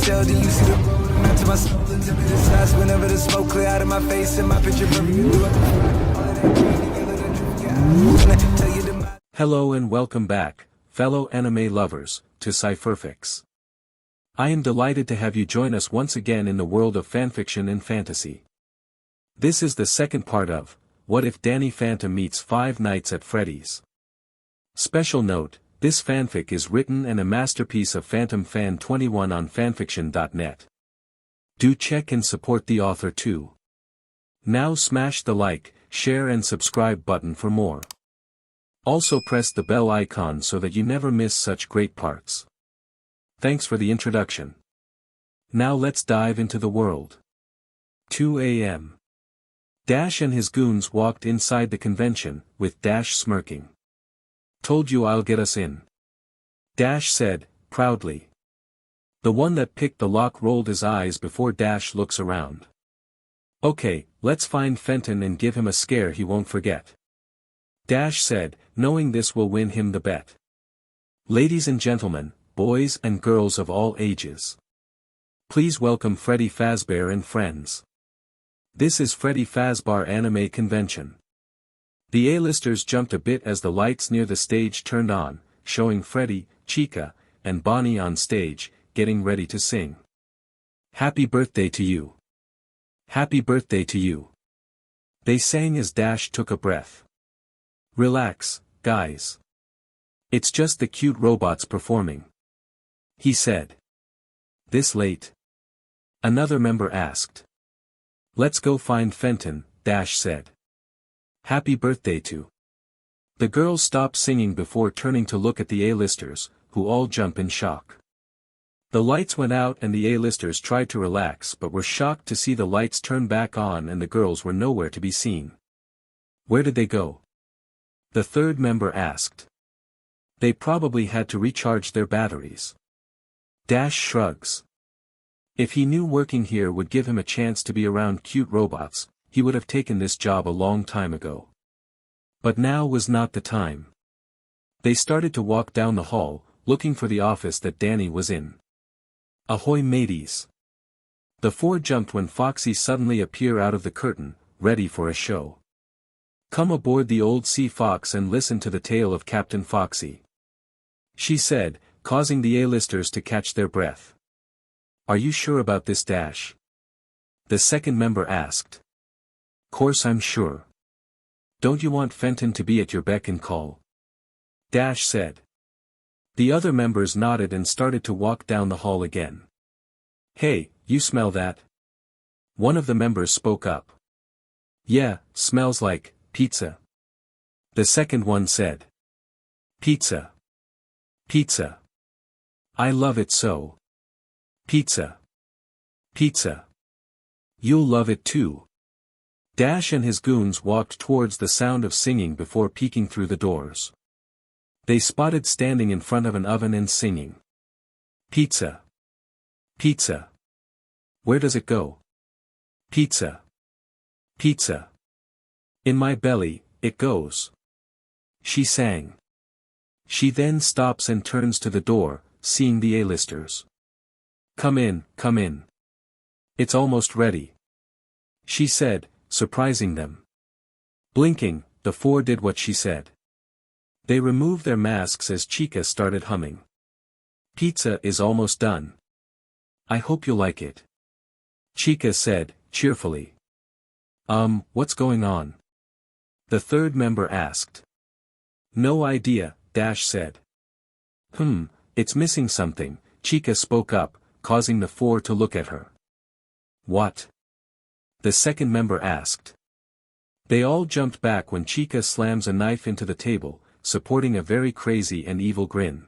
tell, then you see the road. I'm out to my soul into the size whenever the smoke clear out of my face and my picture perfect. Hello and welcome back, fellow anime lovers, to Cypherfics. I am delighted to have you join us once again in the world of fanfiction and fantasy. This is the second part of, What If Dannyphantom Meets Five Nights at Freddy's? Special note, this fanfic is written and a masterpiece of Phantom Fan 21 on FANFICTIONnet. Do check and support the author too. Now smash the like, share and subscribe button for more. Also press the bell icon so that you never miss such great parts. Thanks for the introduction. Now let's dive into the world. 2 a.m. Dash and his goons walked inside the convention, with Dash smirking. Told you I'll get us in. Dash said, proudly. The one that picked the lock rolled his eyes before Dash looks around. Okay, let's find Fenton and give him a scare he won't forget. Dash said, knowing this will win him the bet. Ladies and gentlemen, boys and girls of all ages. Please welcome Freddy Fazbear and friends. This is Freddy Fazbear Anime Convention. The A-listers jumped a bit as the lights near the stage turned on, showing Freddy, Chica, and Bonnie on stage, getting ready to sing. Happy birthday to you. Happy birthday to you. They sang as Dash took a breath. Relax, guys. It's just the cute robots performing. He said. This late? Another member asked. Let's go find Fenton, Dash said. Happy birthday to. The girls stopped singing before turning to look at the A-listers, who all jump in shock. The lights went out and the A-listers tried to relax but were shocked to see the lights turn back on and the girls were nowhere to be seen. Where did they go? The third member asked. They probably had to recharge their batteries. Dash shrugs. If he knew working here would give him a chance to be around cute robots, he would have taken this job a long time ago. But now was not the time. They started to walk down the hall, looking for the office that Danny was in. Ahoy mateys! The four jumped when Foxy suddenly appeared out of the curtain, ready for a show. Come aboard the old sea fox and listen to the tale of Captain Foxy. She said, causing the A-listers to catch their breath. Are you sure about this, Dash? The second member asked. Course I'm sure. Don't you want Fenton to be at your beck and call? Dash said. The other members nodded and started to walk down the hall again. Hey, you smell that? One of the members spoke up. Yeah, smells like pizza. The second one said. Pizza. Pizza. I love it so. Pizza. Pizza. You'll love it too. Dash and his goons walked towards the sound of singing before peeking through the doors. They spotted standing in front of an oven and singing. Pizza. Pizza. Where does it go? Pizza. Pizza. In my belly, it goes. She sang. She then stops and turns to the door, seeing the A-listers. Come in, come in. It's almost ready. She said, surprising them. Blinking, the four did what she said. They removed their masks as Chica started humming. Pizza is almost done. I hope you like it. Chica said, cheerfully. What's going on? The third member asked. No idea, Dash said. It's missing something, Chica spoke up, causing the four to look at her. What? The second member asked. They all jumped back when Chica slams a knife into the table, supporting a very crazy and evil grin.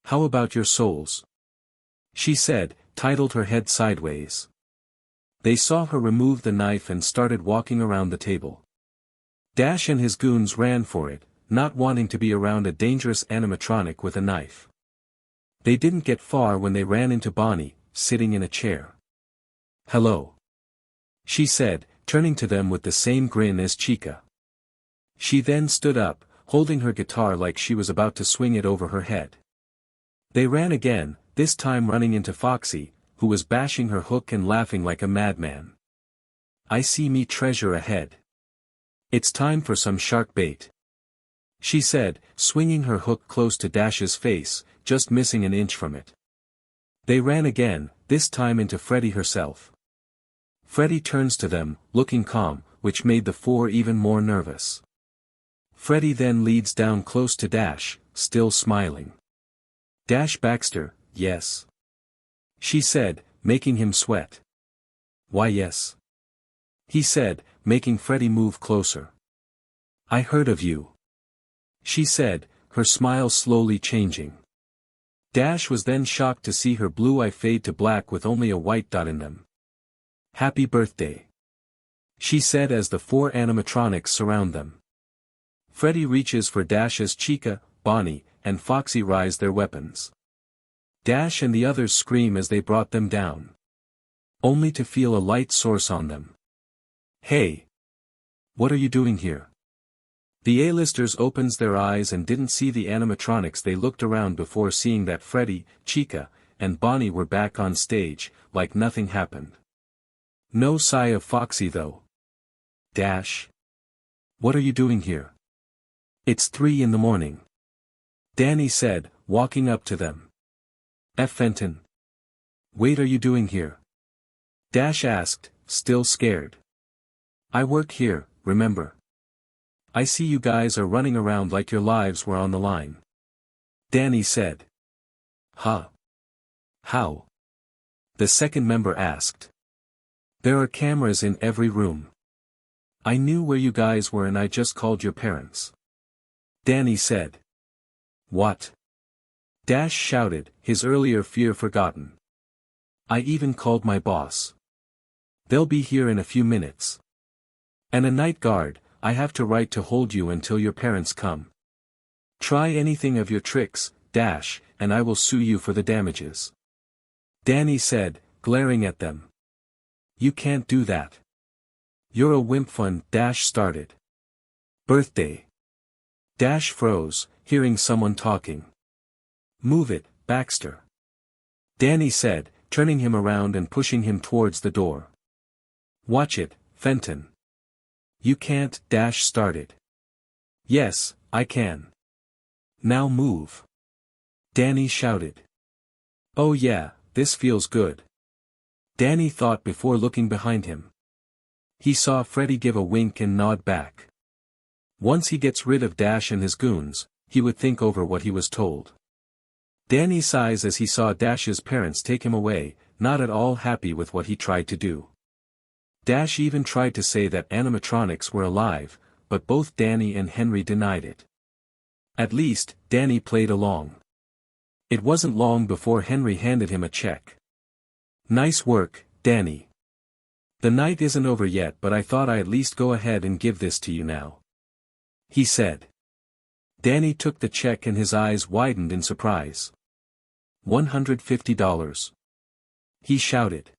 How about your souls? She said, titled her head sideways. They saw her remove the knife and started walking around the table. Dash and his goons ran for it, not wanting to be around a dangerous animatronic with a knife. They didn't get far when they ran into Bonnie, sitting in a chair. Hello. She said, turning to them with the same grin as Chica. She then stood up, holding her guitar like she was about to swing it over her head. They ran again, this time running into Foxy, who was bashing her hook and laughing like a madman. "I see me treasure ahead. It's time for some shark bait," she said, swinging her hook close to Dash's face, just missing an inch from it. They ran again, this time into Freddy herself. Freddy turns to them, looking calm, which made the four even more nervous. Freddy then leads down close to Dash, still smiling. "Dash Baxter, yes," she said, making him sweat. "Why yes," he said, making Freddy move closer. "I heard of you," she said, her smile slowly changing. Dash was then shocked to see her blue eye fade to black with only a white dot in them. "Happy birthday," she said as the four animatronics surround them. Freddy reaches for Dash as Chica, Bonnie, and Foxy rise their weapons. Dash and the others scream as they brought them down, only to feel a light source on them. "Hey! What are you doing here?" The A-listers opens their eyes and didn't see the animatronics. They looked around before seeing that Freddy, Chica, and Bonnie were back on stage, like nothing happened. No sigh of Foxy though. "Dash? What are you doing here?" "It's 3 in the morning. Danny said, walking up to them. Fenton. Wait, are you doing here?" Dash asked, still scared. "I work here, remember? I see you guys are running around like your lives were on the line," Danny said. "Huh? How?" the second member asked. "There are cameras in every room. I knew where you guys were and I just called your parents," Danny said. "What?" Dash shouted, his earlier fear forgotten. "I even called my boss. They'll be here in a few minutes. And a night guard. I have to right to hold you until your parents come. Try anything of your tricks, Dash, and I will sue you for the damages," Danny said, glaring at them. "You can't do that. You're a wimp." Fun, Dash started. "Birthday." Dash froze, hearing someone talking. "Move it, Baxter," Danny said, turning him around and pushing him towards the door. "Watch it, Fenton." "You can't," Dash started. "Yes, I can. Now move," Danny shouted. "Oh yeah, this feels good," Danny thought before looking behind him. He saw Freddy give a wink and nod back. Once he gets rid of Dash and his goons, he would think over what he was told. Danny sighs as he saw Dash's parents take him away, not at all happy with what he tried to do. Dash even tried to say that animatronics were alive, but both Danny and Henry denied it. At least, Danny played along. It wasn't long before Henry handed him a check. "Nice work, Danny. The night isn't over yet, but I thought I'd at least go ahead and give this to you now," he said. Danny took the check and his eyes widened in surprise. $150. He shouted.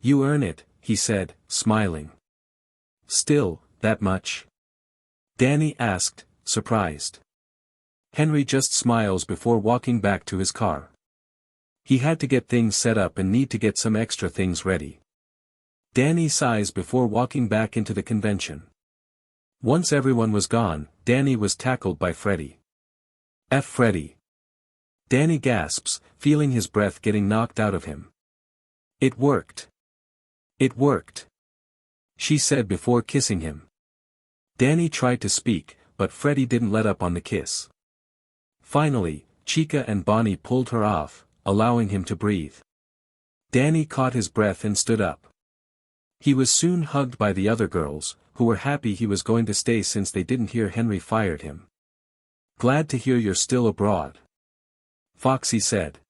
"You earn it," he said, smiling. "Still, that much?" Danny asked, surprised. Henry just smiles before walking back to his car. He had to get things set up and need to get some extra things ready. Danny sighs before walking back into the convention. Once everyone was gone, Danny was tackled by Freddy. Freddy. Danny gasps, feeling his breath getting knocked out of him. "It worked. It worked," she said before kissing him. Danny tried to speak, but Freddy didn't let up on the kiss. Finally, Chica and Bonnie pulled her off, allowing him to breathe. Danny caught his breath and stood up. He was soon hugged by the other girls, who were happy he was going to stay since they didn't hear Henry fired him. "Glad to hear you're still abroad," Foxy said.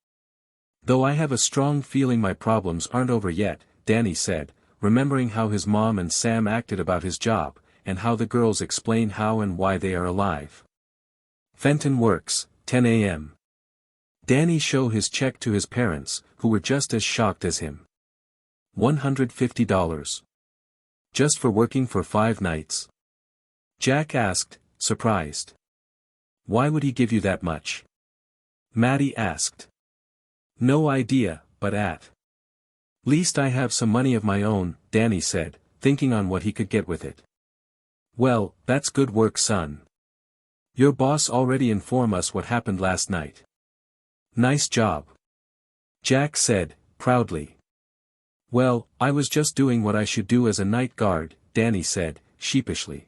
"Though I have a strong feeling my problems aren't over yet," Danny said, remembering how his mom and Sam acted about his job, and how the girls explain how and why they are alive. Fenton works, 10 a.m. Danny showed his check to his parents, who were just as shocked as him. $150. Just for working for 5 nights? Jack asked, surprised. "Why would he give you that much?" Maddie asked. "No idea, but Least I have some money of my own, Danny said, thinking on what he could get with it. Well, that's good work, son. Your boss already informed us what happened last night. Nice job. Jack said, proudly. Well, I was just doing what I should do as a night guard, Danny said, sheepishly.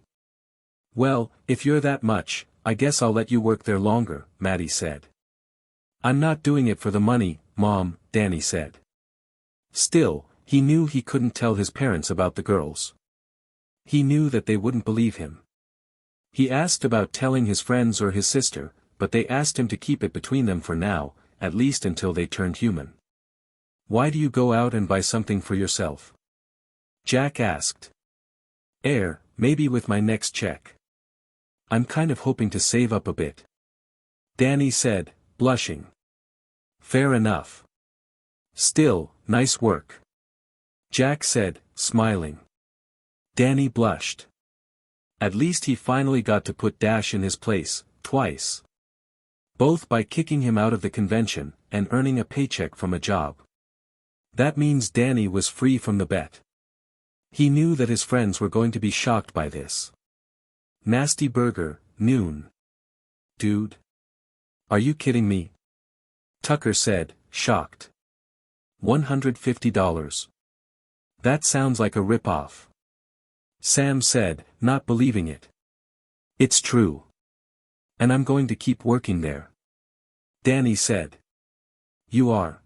Well, if you're that much, I guess I'll let you work there longer, Maddie said. I'm not doing it for the money, Mom, Danny said. Still, he knew he couldn't tell his parents about the girls. He knew that they wouldn't believe him. He asked about telling his friends or his sister, but they asked him to keep it between them for now, at least until they turned human. Why do you go out and buy something for yourself? Jack asked. Maybe with my next check. I'm kind of hoping to save up a bit. Danny said, blushing. Fair enough. Still, nice work. Jack said, smiling. Danny blushed. At least he finally got to put Dash in his place, twice. Both by kicking him out of the convention, and earning a paycheck from a job. That means Danny was free from the bet. He knew that his friends were going to be shocked by this. Nasty burger, noon. Dude. Are you kidding me? Tucker said, shocked. $150. That sounds like a rip-off. Sam said, not believing it. It's true. And I'm going to keep working there. Danny said. You are?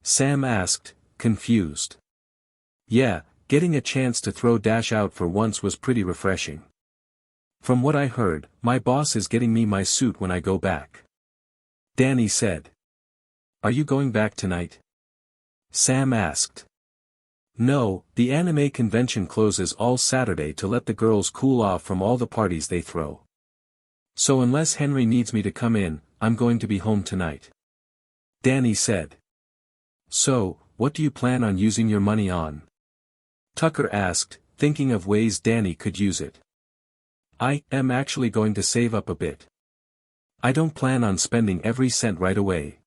Sam asked, confused. Yeah, getting a chance to throw Dash out for once was pretty refreshing. From what I heard, my boss is getting me my suit when I go back. Danny said. Are you going back tonight? Sam asked. No, the anime convention closes all Saturday to let the girls cool off from all the parties they throw. So unless Henry needs me to come in, I'm going to be home tonight. Danny said. So, what do you plan on using your money on? Tucker asked, thinking of ways Danny could use it. I am actually going to save up a bit. I don't plan on spending every cent right away.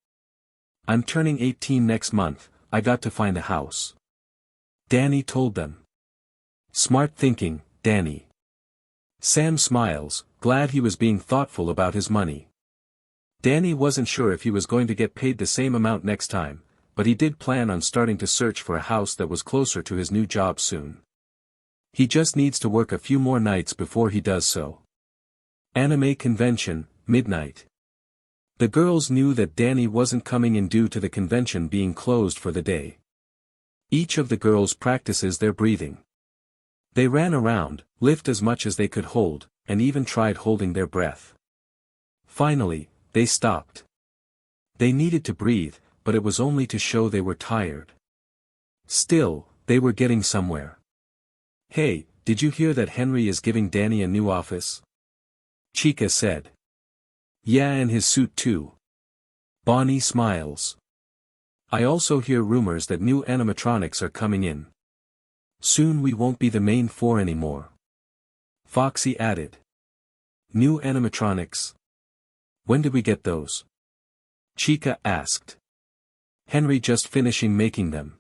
I'm turning 18 next month, I got to find a house. Danny told them. Smart thinking, Danny. Sam smiles, glad he was being thoughtful about his money. Danny wasn't sure if he was going to get paid the same amount next time, but he did plan on starting to search for a house that was closer to his new job soon. He just needs to work a few more nights before he does so. Anime convention, midnight. The girls knew that Danny wasn't coming in due to the convention being closed for the day. Each of the girls practices their breathing. They ran around, lift as much as they could hold, and even tried holding their breath. Finally, they stopped. They needed to breathe, but it was only to show they were tired. Still, they were getting somewhere. Hey, did you hear that Henry is giving Danny a new office? Chica said. Yeah, and his suit too. Bonnie smiles. I also hear rumors that new animatronics are coming in. Soon we won't be the main four anymore. Foxy added. New animatronics? When did we get those? Chica asked. Henry just finishing making them.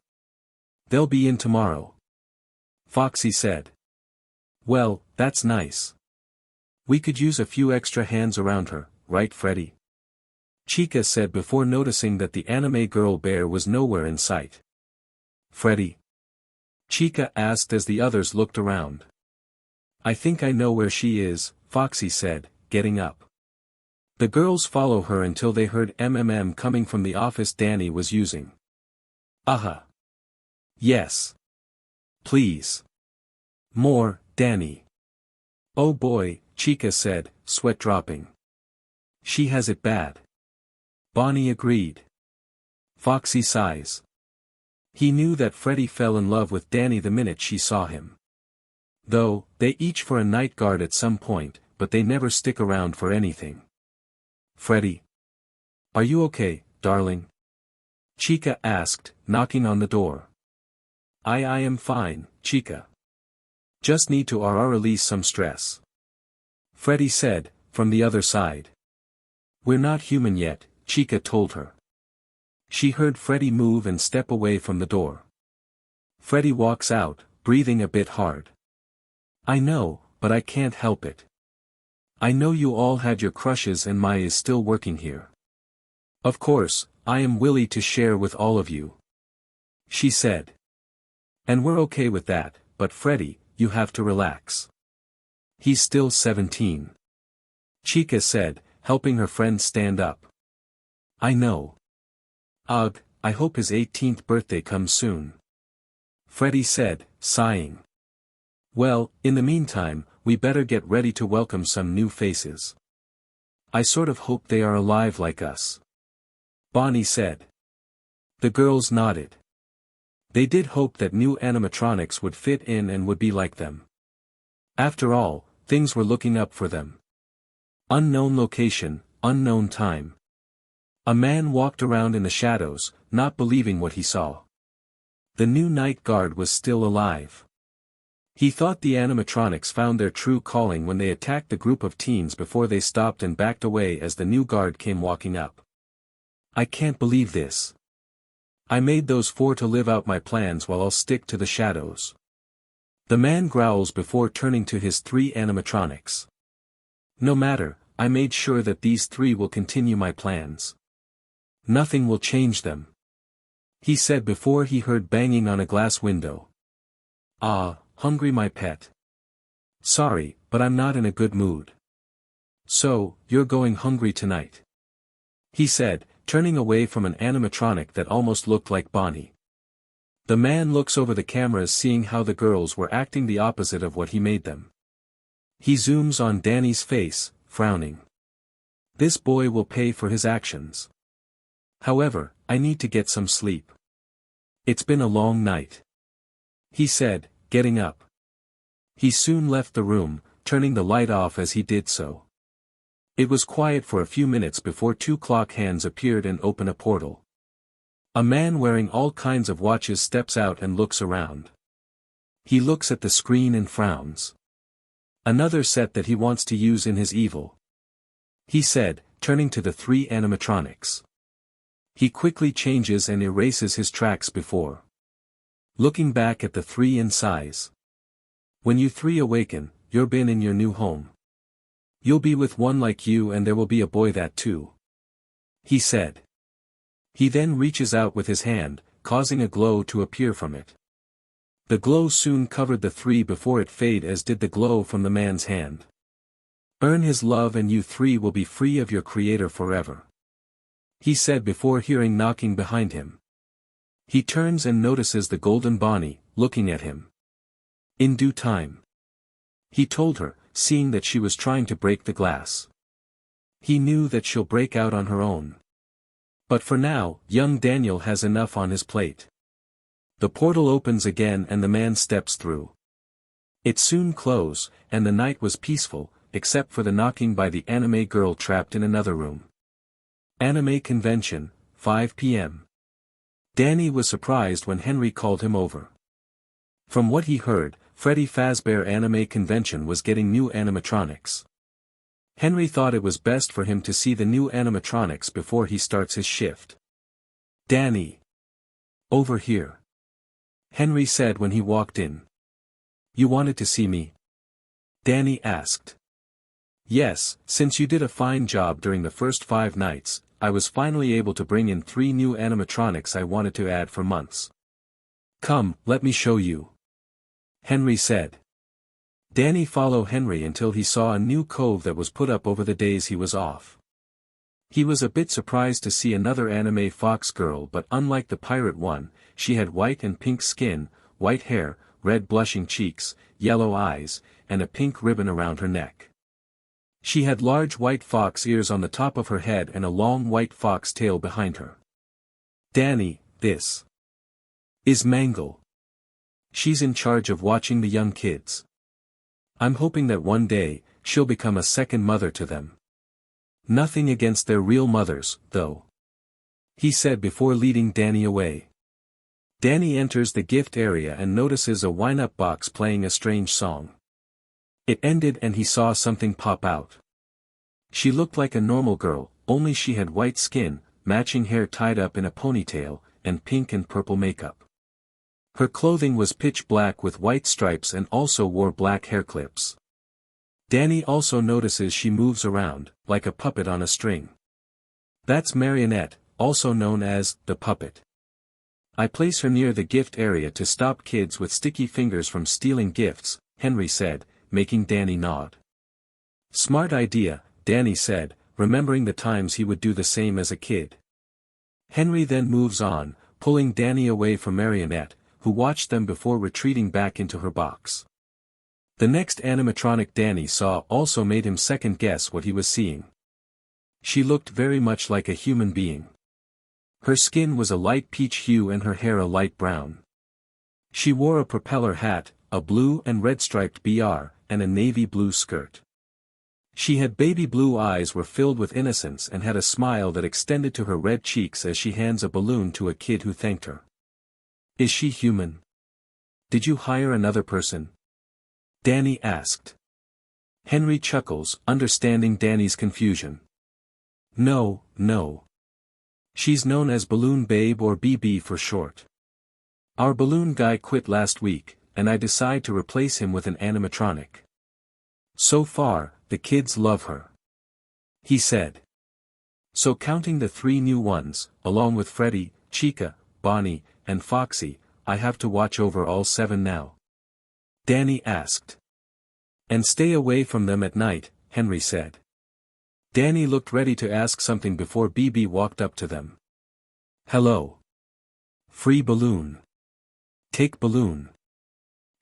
They'll be in tomorrow. Foxy said. Well, that's nice. We could use a few extra hands around her, right Freddy? Chica said before noticing that the anime girl bear was nowhere in sight. Freddy? Chica asked as the others looked around. I think I know where she is, Foxy said, getting up. The girls follow her until they heard MMM coming from the office Danny was using. Aha. Yes. Please. More, Danny. Oh boy, Chica said, sweat dropping. She has it bad. Bonnie agreed. Foxy sighs. He knew that Freddy fell in love with Danny the minute she saw him. Though, they each for a night guard at some point, but they never stick around for anything. Freddy? Are you okay, darling? Chica asked, knocking on the door. I am fine, Chica. Just need to release some stress. Freddy said, from the other side. We're not human yet, Chica told her. She heard Freddy move and step away from the door. Freddy walks out, breathing a bit hard. I know, but I can't help it. I know you all had your crushes and Mai is still working here. Of course, I am willing to share with all of you. She said. And we're okay with that, but Freddy, you have to relax. He's still 17. Chica said, helping her friend stand up. I know. Ugh, I hope his 18th birthday comes soon. Freddy said, sighing. Well, in the meantime, we better get ready to welcome some new faces. I sort of hope they are alive like us. Bonnie said. The girls nodded. They did hope that new animatronics would fit in and would be like them. After all, things were looking up for them. Unknown location, unknown time. A man walked around in the shadows, not believing what he saw. The new night guard was still alive. He thought the animatronics found their true calling when they attacked the group of teens before they stopped and backed away as the new guard came walking up. I can't believe this. I made those four to live out my plans while I'll stick to the shadows. The man growls before turning to his three animatronics. No matter, I made sure that these three will continue my plans. Nothing will change them. He said before he heard banging on a glass window. Ah, hungry my pet. Sorry, but I'm not in a good mood. So, you're going hungry tonight? He said, turning away from an animatronic that almost looked like Bonnie. The man looks over the cameras seeing how the girls were acting the opposite of what he made them. He zooms on Danny's face, frowning. This boy will pay for his actions. However, I need to get some sleep. It's been a long night. He said, getting up. He soon left the room, turning the light off as he did so. It was quiet for a few minutes before two clock hands appeared and opened a portal. A man wearing all kinds of watches steps out and looks around. He looks at the screen and frowns. Another set that he wants to use in his evil. He said, turning to the three animatronics. He quickly changes and erases his tracks before. Looking back at the three and sighs. When you three awaken, you'll be in your new home. You'll be with one like you and there will be a boy that too. He said. He then reaches out with his hand, causing a glow to appear from it. The glow soon covered the three before it faded as did the glow from the man's hand. Earn his love and you three will be free of your creator forever. He said before hearing knocking behind him. He turns and notices the golden Bonnie, looking at him. In due time. He told her, seeing that she was trying to break the glass. He knew that she'll break out on her own. But for now, young Daniel has enough on his plate. The portal opens again and the man steps through. It soon closed, and the night was peaceful, except for the knocking by the anime girl trapped in another room. Anime convention, 5 p.m. Danny was surprised when Henry called him over. From what he heard, Freddy Fazbear Anime Convention was getting new animatronics. Henry thought it was best for him to see the new animatronics before he starts his shift. Danny. Over here. Henry said when he walked in. You wanted to see me? Danny asked. Yes, since you did a fine job during the first 5 nights, I was finally able to bring in 3 new animatronics I wanted to add for months. Come, let me show you. Henry said. Danny followed Henry until he saw a new cove that was put up over the days he was off. He was a bit surprised to see another anime fox girl, but unlike the pirate one, she had white and pink skin, white hair, red blushing cheeks, yellow eyes, and a pink ribbon around her neck. She had large white fox ears on the top of her head and a long white fox tail behind her. Danny, this is Mangle. She's in charge of watching the young kids. I'm hoping that one day, she'll become a second mother to them. Nothing against their real mothers, though. He said before leading Danny away. Danny enters the gift area and notices a wind-up box playing a strange song. It ended and he saw something pop out. She looked like a normal girl, only she had white skin, matching hair tied up in a ponytail, and pink and purple makeup. Her clothing was pitch black with white stripes and also wore black hair clips. Danny also notices she moves around, like a puppet on a string. That's Marionette, also known as the puppet. I place her near the gift area to stop kids with sticky fingers from stealing gifts, Henry said, making Danny nod. Smart idea, Danny said, remembering the times he would do the same as a kid. Henry then moves on, pulling Danny away from Marionette, who watched them before retreating back into her box. The next animatronic Danny saw also made him second guess what he was seeing. She looked very much like a human being. Her skin was a light peach hue and her hair a light brown. She wore a propeller hat, a blue and red striped BR, and a navy blue skirt. She had baby blue eyes were filled with innocence and had a smile that extended to her red cheeks as she hands a balloon to a kid who thanked her. Is she human? Did you hire another person? Danny asked. Henry chuckles, understanding Danny's confusion. No. She's known as Balloon Babe or BB for short. Our balloon guy quit last week, and I decide to replace him with an animatronic. So far, the kids love her. He said. So counting the 3 new ones, along with Freddy, Chica, Bonnie, and Foxy, I have to watch over all 7 now? Danny asked. And stay away from them at night, Henry said. Danny looked ready to ask something before BB walked up to them. Hello. Free balloon. Take balloon.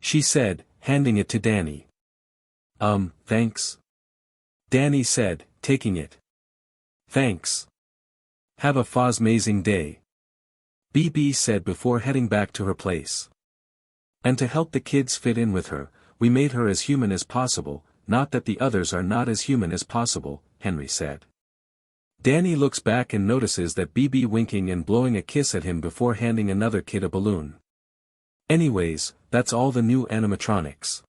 She said, handing it to Danny. Thanks. Danny said, taking it. Thanks. Have a fazmazing day. BB said before heading back to her place. And to help the kids fit in with her, we made her as human as possible, not that the others are not as human as possible, Henry said. Danny looks back and notices that BB winking and blowing a kiss at him before handing another kid a balloon. Anyways, that's all the new animatronics.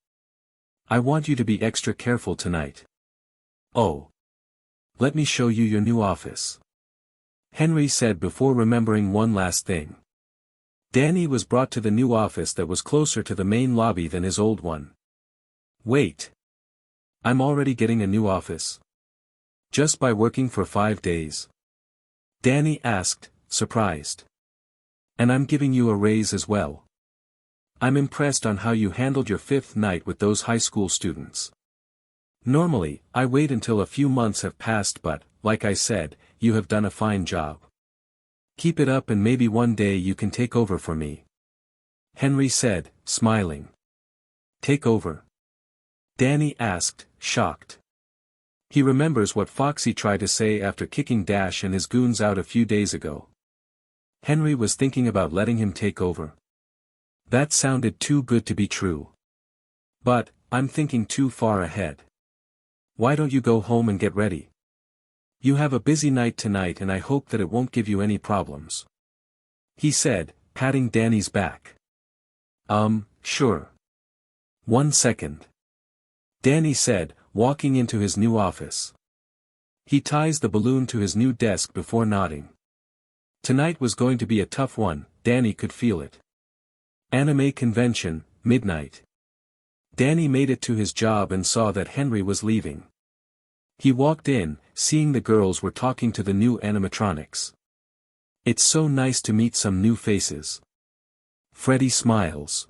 I want you to be extra careful tonight. Oh. Let me show you your new office. Henry said before remembering one last thing. Danny was brought to the new office that was closer to the main lobby than his old one. Wait. I'm already getting a new office? Just by working for 5 days? Danny asked, surprised. And I'm giving you a raise as well. I'm impressed on how you handled your 5th night with those high school students. Normally, I wait until a few months have passed but, like I said, you have done a fine job. Keep it up and maybe one day you can take over for me. Henry said, smiling. Take over? Danny asked, shocked. He remembers what Foxy tried to say after kicking Dash and his goons out a few days ago. Henry was thinking about letting him take over. That sounded too good to be true. But, I'm thinking too far ahead. Why don't you go home and get ready? You have a busy night tonight and I hope that it won't give you any problems. He said, patting Danny's back. Sure. 1 second. Danny said, walking into his new office. He ties the balloon to his new desk before nodding. Tonight was going to be a tough one, Danny could feel it. Anime convention, midnight. Danny made it to his job and saw that Henry was leaving. He walked in, seeing the girls were talking to the new animatronics. It's so nice to meet some new faces. Freddy smiles.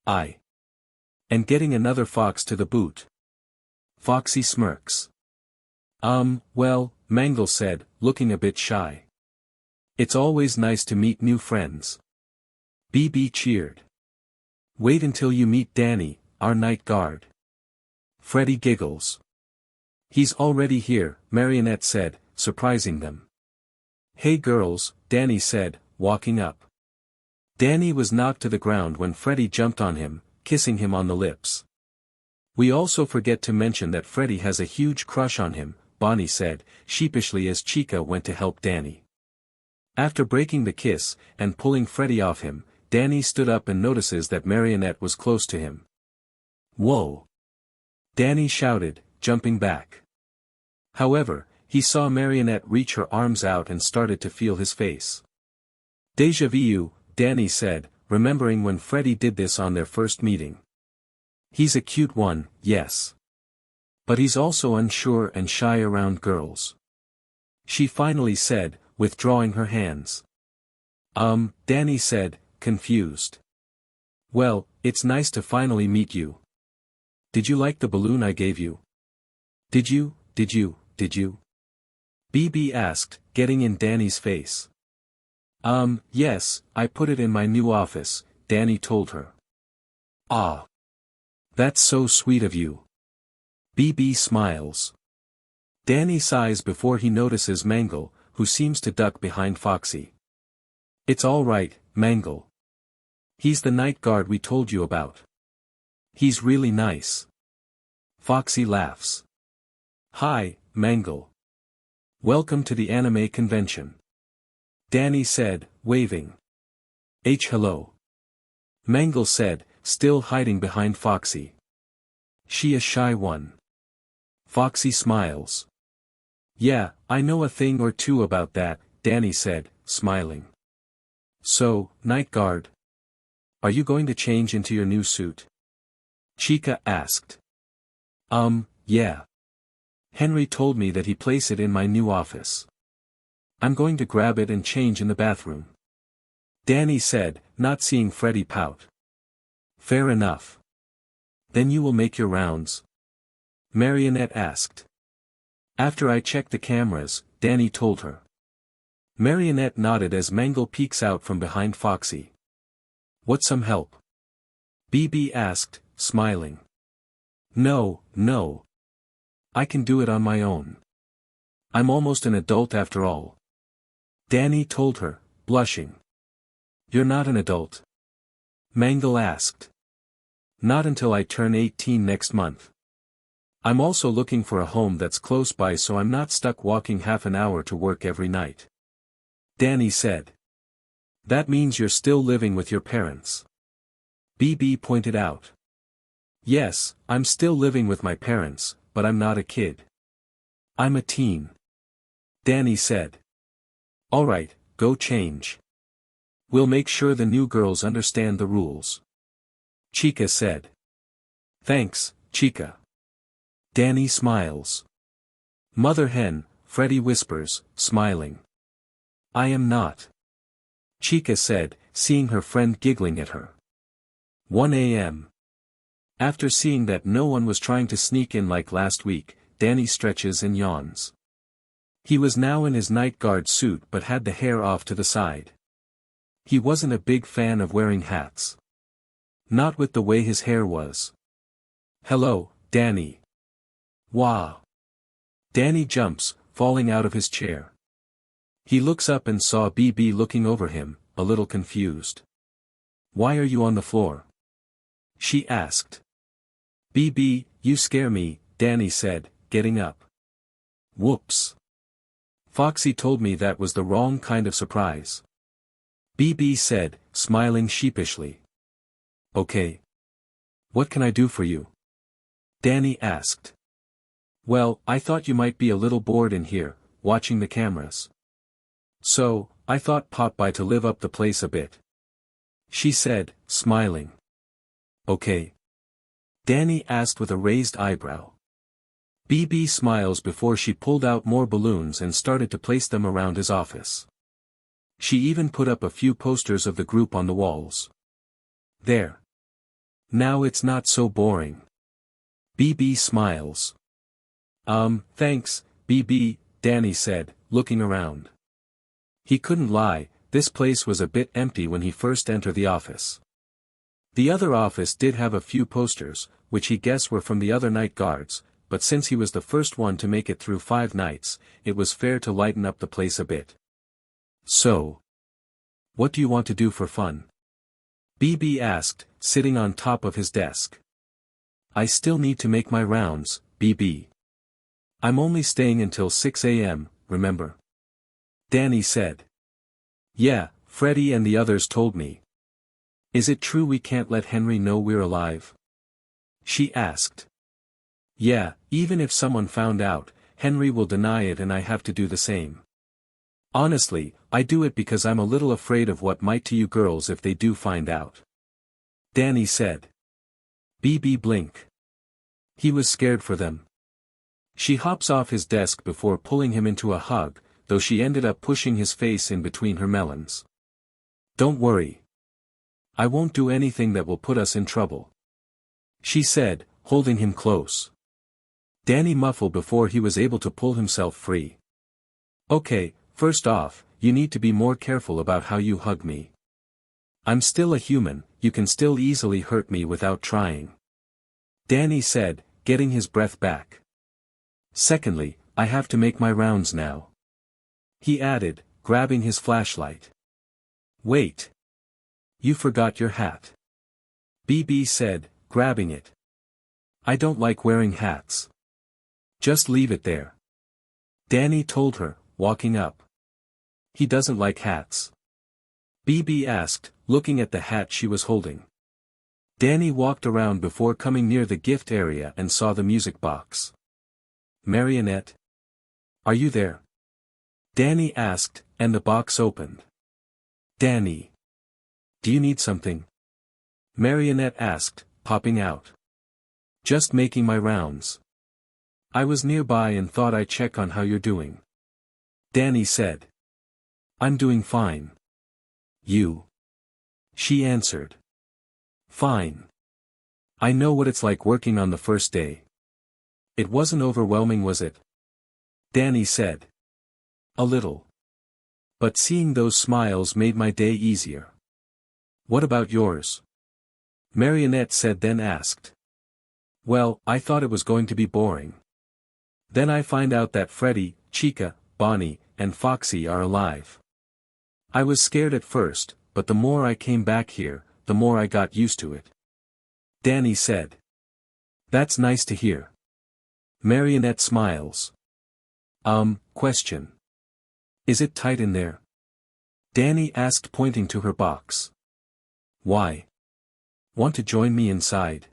And getting another fox to the boot. Foxy smirks. Well, Mangle said, looking a bit shy. It's always nice to meet new friends. BB cheered. Wait until you meet Danny, our night guard. Freddy giggles. He's already here, Marionette said, surprising them. Hey girls, Danny said, walking up. Danny was knocked to the ground when Freddy jumped on him, kissing him on the lips. We also forget to mention that Freddy has a huge crush on him, Bonnie said, sheepishly as Chica went to help Danny. After breaking the kiss, and pulling Freddy off him, Danny stood up and notices that Marionette was close to him. Whoa! Danny shouted, jumping back. However, he saw Marionette reach her arms out and started to feel his face. Deja vu, Danny said, remembering when Freddy did this on their first meeting. He's a cute one, yes. But he's also unsure and shy around girls. She finally said, withdrawing her hands. Danny said, confused. Well, it's nice to finally meet you. Did you like the balloon I gave you? Did you? BB asked, getting in Danny's face. Yes, I put it in my new office, Danny told her. Ah. That's so sweet of you. BB smiles. Danny sighs before he notices Mangle, who seems to duck behind Foxy. It's all right, Mangle. He's the night guard we told you about. He's really nice. Foxy laughs. Hi, Mangle. Welcome to the anime convention. Danny said, waving. Hello. Mangle said, still hiding behind Foxy. She a shy one. Foxy smiles. Yeah, I know a thing or two about that, Danny said, smiling. So, night guard. Are you going to change into your new suit? Chica asked. Yeah. Henry told me that he placed it in my new office. I'm going to grab it and change in the bathroom. Danny said, not seeing Freddy pout. Fair enough. Then you will make your rounds? Marionette asked. After I check the cameras, Danny told her. Marionette nodded as Mangle peeks out from behind Foxy. Want some help? BB asked, smiling. No. I can do it on my own. I'm almost an adult after all. Danny told her, blushing. You're not an adult? Mangle asked. Not until I turn 18 next month. I'm also looking for a home that's close by so I'm not stuck walking half an hour to work every night. Danny said. That means you're still living with your parents. BB pointed out. Yes, I'm still living with my parents, but I'm not a kid. I'm a teen. Danny said. Alright, go change. We'll make sure the new girls understand the rules. Chica said. Thanks, Chica. Danny smiles. Mother hen, Freddy whispers, smiling. I am not. Chica said, seeing her friend giggling at her. 1 a.m. After seeing that no one was trying to sneak in like last week, Danny stretches and yawns. He was now in his night guard suit but had the hair off to the side. He wasn't a big fan of wearing hats. Not with the way his hair was. Hello, Danny. Wow. Danny jumps, falling out of his chair. He looks up and saw BB looking over him, a little confused. Why are you on the floor? She asked. BB, you scare me, Danny said, getting up. Whoops. Foxy told me that was the wrong kind of surprise. BB said, smiling sheepishly. Okay. What can I do for you? Danny asked. Well, I thought you might be a little bored in here, watching the cameras. So, I thought pop by to live up the place a bit. She said, smiling. Okay. Danny asked with a raised eyebrow. BB smiles before she pulled out more balloons and started to place them around his office. She even put up a few posters of the group on the walls. There. Now it's not so boring. BB smiles. Thanks, BB, Danny said, looking around. He couldn't lie, this place was a bit empty when he first entered the office. The other office did have a few posters, which he guessed were from the other night guards, but since he was the first one to make it through 5 nights, it was fair to lighten up the place a bit. So. What do you want to do for fun? BB asked, sitting on top of his desk. I still need to make my rounds, BB. I'm only staying until 6 a.m., remember? Danny said. Yeah, Freddy and the others told me. Is it true we can't let Henry know we're alive? She asked. Yeah, even if someone found out, Henry will deny it and I have to do the same. Honestly, I do it because I'm a little afraid of what might to you girls if they do find out. Danny said. BB blink. He was scared for them. She hops off his desk before pulling him into a hug, though she ended up pushing his face in between her melons. Don't worry. I won't do anything that will put us in trouble, she said, holding him close. Danny muffled before he was able to pull himself free. Okay, first off, you need to be more careful about how you hug me. I'm still a human, you can still easily hurt me without trying. Danny said, getting his breath back. Secondly, I have to make my rounds now, he added, grabbing his flashlight. Wait. You forgot your hat, BB said, grabbing it. I don't like wearing hats. Just leave it there, Danny told her, walking up. He doesn't like hats, BB asked, looking at the hat she was holding. Danny walked around before coming near the gift area and saw the music box. Marionette? Are you there? Danny asked, and the box opened. Danny. Do you need something? Marionette asked, popping out. Just making my rounds. I was nearby and thought I'd check on how you're doing, Danny said. I'm doing fine. You? She answered. Fine. I know what it's like working on the first day. It wasn't overwhelming, was it? Danny said. A little. But seeing those smiles made my day easier. What about yours? Marionette said, then asked. Well, I thought it was going to be boring. Then I find out that Freddy, Chica, Bonnie, and Foxy are alive. I was scared at first, but the more I came back here, the more I got used to it, Danny said. That's nice to hear. Marionette smiles. Question. Is it tight in there? Danny asked, pointing to her box. Why? Want to join me inside?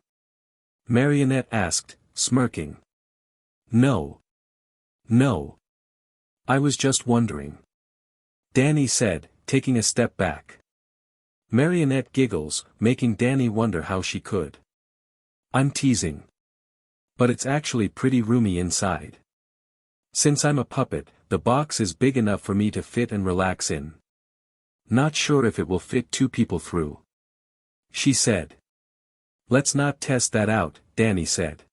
Marionette asked, smirking. No. No. I was just wondering, Danny said, taking a step back. Marionette giggles, making Danny wonder how she could. I'm teasing. But it's actually pretty roomy inside. Since I'm a puppet, the box is big enough for me to fit and relax in. Not sure if it will fit 2 people through, she said. Let's not test that out, Danny said.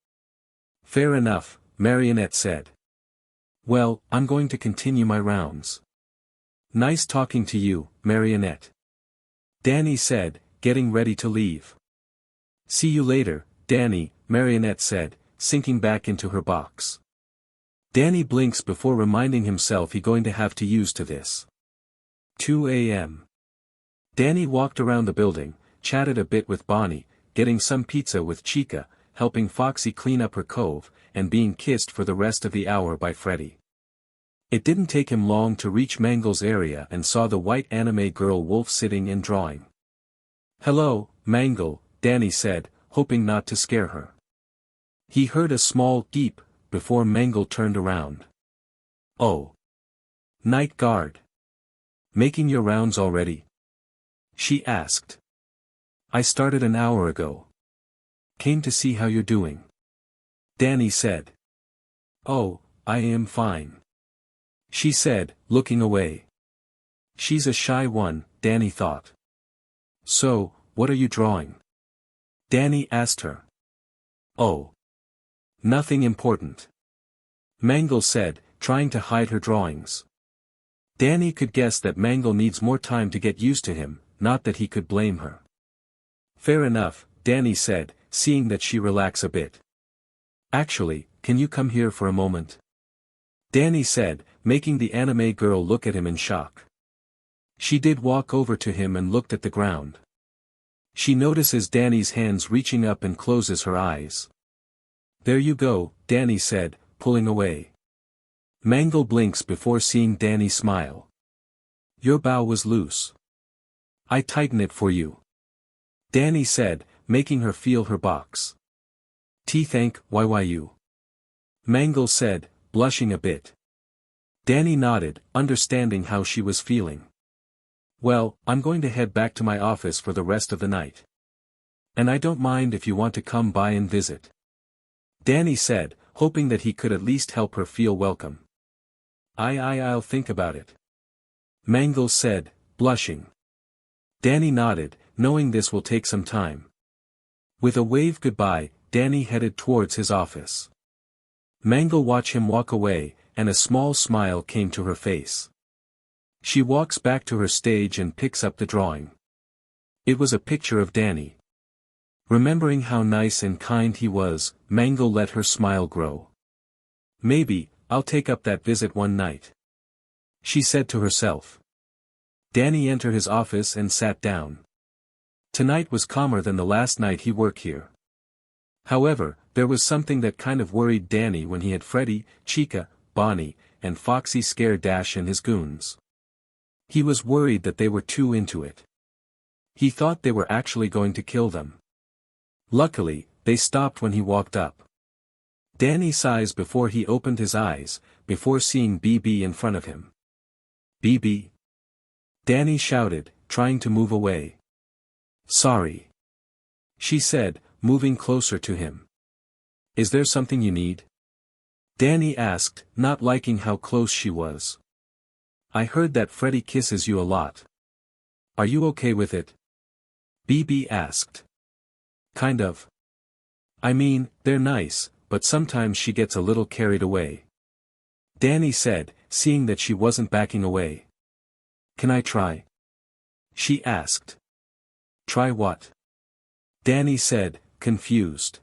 Fair enough, Marionette said. Well, I'm going to continue my rounds. Nice talking to you, Marionette, Danny said, getting ready to leave. See you later, Danny, Marionette said, sinking back into her box. Danny blinks before reminding himself he's going to have to use to this. 2 a.m. Danny walked around the building, chatted a bit with Bonnie, getting some pizza with Chica, helping Foxy clean up her cove, and being kissed for the rest of the hour by Freddy. It didn't take him long to reach Mangle's area and saw the white anime girl Wolf sitting and drawing. Hello, Mangle, Danny said, hoping not to scare her. He heard a small geep before Mangle turned around. Oh. Night guard. Making your rounds already? She asked. I started an hour ago. Came to see how you're doing, Danny said. Oh, I am fine, she said, looking away. She's a shy one, Danny thought. So, what are you drawing? Danny asked her. Oh. Nothing important, Mangle said, trying to hide her drawings. Danny could guess that Mangle needs more time to get used to him, not that he could blame her. Fair enough, Danny said, seeing that she relaxed a bit. Actually, can you come here for a moment? Danny said, making the anime girl look at him in shock. She did walk over to him and looked at the ground. She notices Danny's hands reaching up and closes her eyes. There you go, Danny said, pulling away. Mangle blinks before seeing Danny smile. Your bow was loose. I tighten it for you, Danny said, making her feel her box. Thank you, Mangle said, blushing a bit. Danny nodded, understanding how she was feeling. Well, I'm going to head back to my office for the rest of the night. And I don't mind if you want to come by and visit. Danny said, hoping that he could at least help her feel welcome. I'll think about it. Mangle said, blushing. Danny nodded, knowing this will take some time. With a wave goodbye, Danny headed towards his office. Mangle watched him walk away, and a small smile came to her face. She walks back to her stage and picks up the drawing. It was a picture of Danny. Remembering how nice and kind he was, Mangle let her smile grow. Maybe, I'll take up that visit one night, she said to herself. Danny entered his office and sat down. Tonight was calmer than the last night he worked here. However, there was something that kind of worried Danny when he had Freddy, Chica, Bonnie, and Foxy scare Dash and his goons. He was worried that they were too into it. He thought they were actually going to kill them. Luckily, they stopped when he walked up. Danny sighs before he opened his eyes, before seeing BB in front of him. BB? Danny shouted, trying to move away. Sorry, she said, moving closer to him. Is there something you need? Danny asked, not liking how close she was. I heard that Freddy kisses you a lot. Are you okay with it? BB asked. Kind of. I mean, they're nice, but sometimes she gets a little carried away. Danny said, seeing that she wasn't backing away. Can I try? She asked. Try what? Danny said, confused.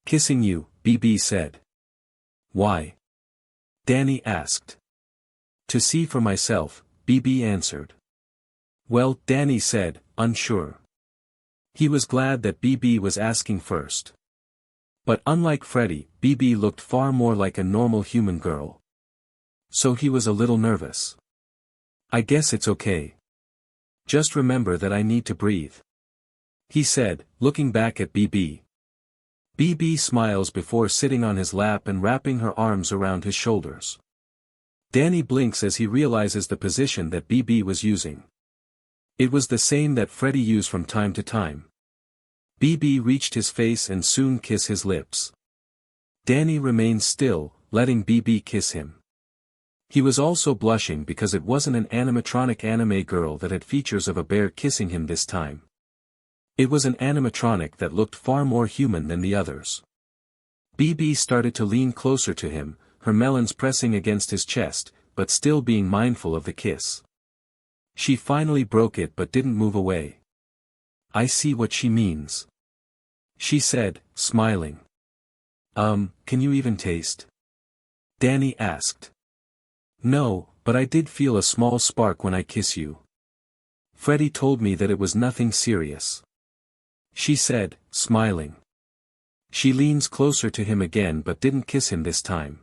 Kissing you, BB said. Why? Danny asked. To see for myself, BB answered. Well, Danny said, unsure. He was glad that BB was asking first. But unlike Freddy, BB looked far more like a normal human girl. So he was a little nervous. I guess it's okay. Just remember that I need to breathe, he said, looking back at BB. BB smiles before sitting on his lap and wrapping her arms around his shoulders. Danny blinks as he realizes the position that BB was using. It was the same that Freddy used from time to time. BB reached his face and soon kissed his lips. Danny remained still, letting BB kiss him. He was also blushing because it wasn't an animatronic anime girl that had features of a bear kissing him this time. It was an animatronic that looked far more human than the others. BB started to lean closer to him, her melons pressing against his chest, but still being mindful of the kiss. She finally broke it but didn't move away. I see what she means, she said, smiling. Can you even taste? Danny asked. No, but I did feel a small spark when I kiss you. Freddy told me that it was nothing serious, she said, smiling. She leans closer to him again but didn't kiss him this time.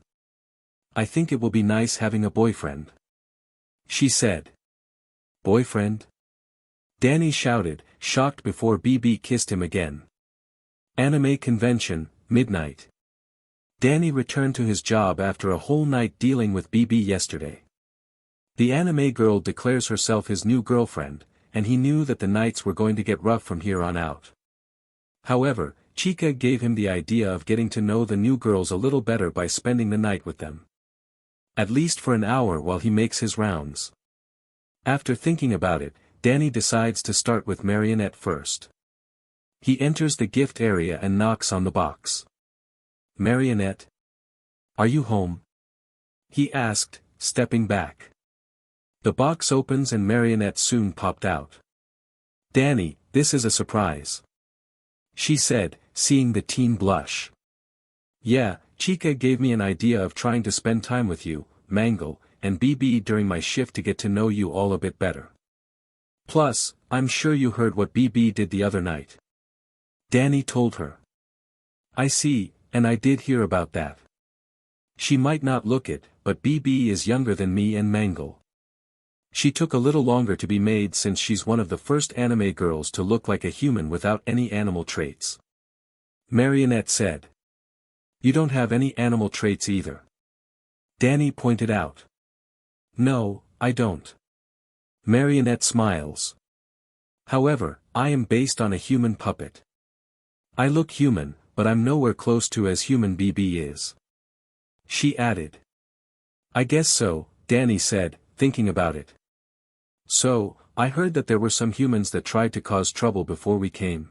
I think it will be nice having a boyfriend, she said. Boyfriend? Danny shouted, shocked before BB kissed him again. Anime convention, midnight. Danny returned to his job after a whole night dealing with BB yesterday. The anime girl declares herself his new girlfriend, and he knew that the nights were going to get rough from here on out. However, Chica gave him the idea of getting to know the new girls a little better by spending the night with them. At least for an hour while he makes his rounds. After thinking about it, Danny decides to start with Marionette first. He enters the gift area and knocks on the box. Marionette? Are you home? He asked, stepping back. The box opens and Marionette soon popped out. Danny, this is a surprise, she said, seeing the teen blush. Yeah, Chica gave me an idea of trying to spend time with you, Mangle, and BB during my shift to get to know you all a bit better. Plus, I'm sure you heard what BB did the other night, Danny told her. I see, and I did hear about that. She might not look it, but BB is younger than me and Mangle. She took a little longer to be made since she's one of the first anime girls to look like a human without any animal traits, Marionette said. You don't have any animal traits either, Danny pointed out. No, I don't. Marionette smiles. However, I am based on a human puppet. I look human, but I'm nowhere close to as human BB is. She added. I guess so, Danny said, thinking about it. So, I heard that there were some humans that tried to cause trouble before we came.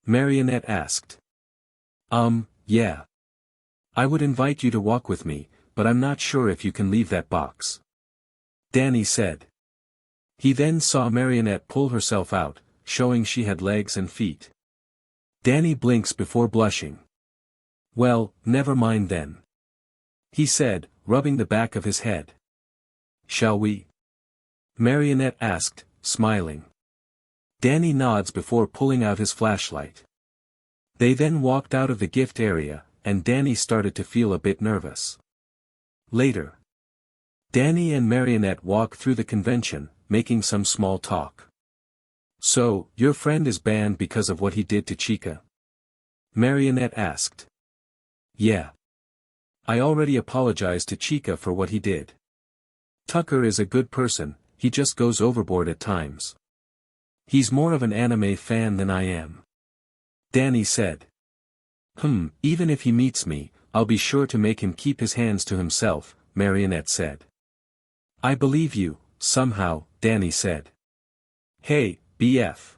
Marionette asked. Yeah. I would invite you to walk with me, but I'm not sure if you can leave that box. Danny said. He then saw Marionette pull herself out, showing she had legs and feet. Danny blinks before blushing. Well, never mind then. He said, rubbing the back of his head. Shall we? Marionette asked, smiling. Danny nods before pulling out his flashlight. They then walked out of the gift area, and Danny started to feel a bit nervous. Later. Danny and Marionette walk through the convention, making some small talk. So, your friend is banned because of what he did to Chica? Marionette asked. Yeah. I already apologized to Chica for what he did. Tucker is a good person, he just goes overboard at times. He's more of an anime fan than I am. Danny said. Even if he meets me, I'll be sure to make him keep his hands to himself, Marionette said. I believe you, somehow, Danny said. Hey, BF.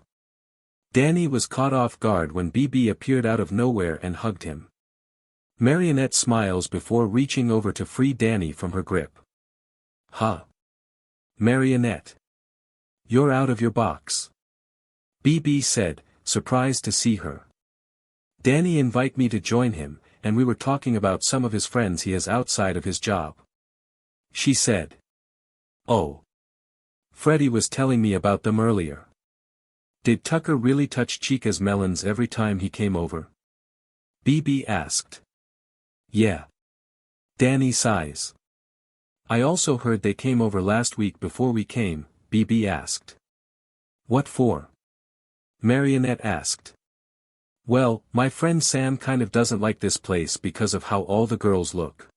Danny was caught off guard when BB appeared out of nowhere and hugged him. Marionette smiles before reaching over to free Danny from her grip. Huh. Marionette. You're out of your box. BB said, surprised to see her. Danny invited me to join him, and we were talking about some of his friends he has outside of his job. She said. Oh. Freddy was telling me about them earlier. Did Tucker really touch Chica's melons every time he came over? BB asked. Yeah. Danny sighs. I also heard they came over last week before we came, BB asked. What for? Marionette asked. Well, my friend Sam kind of doesn't like this place because of how all the girls look.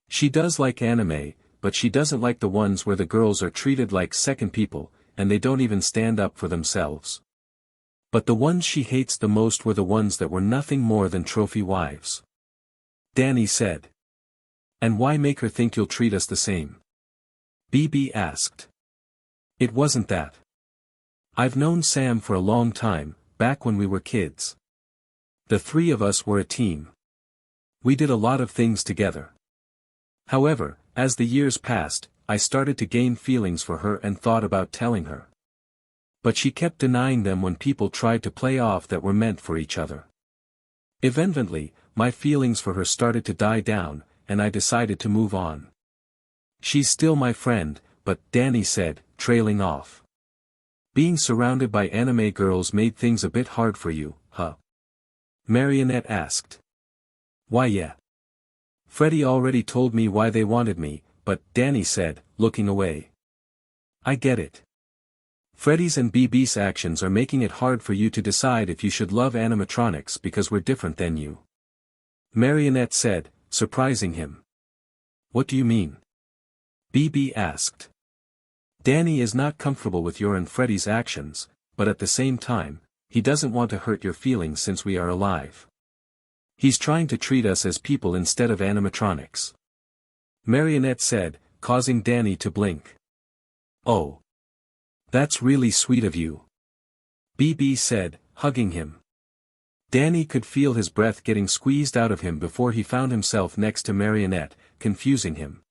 She does like anime, but she doesn't like the ones where the girls are treated like second people, and they don't even stand up for themselves. But the ones she hates the most were the ones that were nothing more than trophy wives. Danny said. And why make her think you'll treat us the same? BB asked. It wasn't that. I've known Sam for a long time, back when we were kids. The three of us were a team. We did a lot of things together. However, as the years passed, I started to gain feelings for her and thought about telling her. But she kept denying them when people tried to play off that were meant for each other. Eventually, my feelings for her started to die down, and I decided to move on. She's still my friend, but, Danny said, trailing off. Being surrounded by anime girls made things a bit hard for you, huh? Marionette asked. Why yeah. Freddy already told me why they wanted me, but, Danny said, looking away. I get it. Freddy's and BB's actions are making it hard for you to decide if you should love animatronics because we're different than you. Marionette said, surprising him. What do you mean? BB asked. Danny is not comfortable with your and Freddy's actions, but at the same time, he doesn't want to hurt your feelings since we are alive. He's trying to treat us as people instead of animatronics. Marionette said, causing Danny to blink. Oh. That's really sweet of you. BB said, hugging him. Danny could feel his breath getting squeezed out of him before he found himself next to Marionette, confusing him.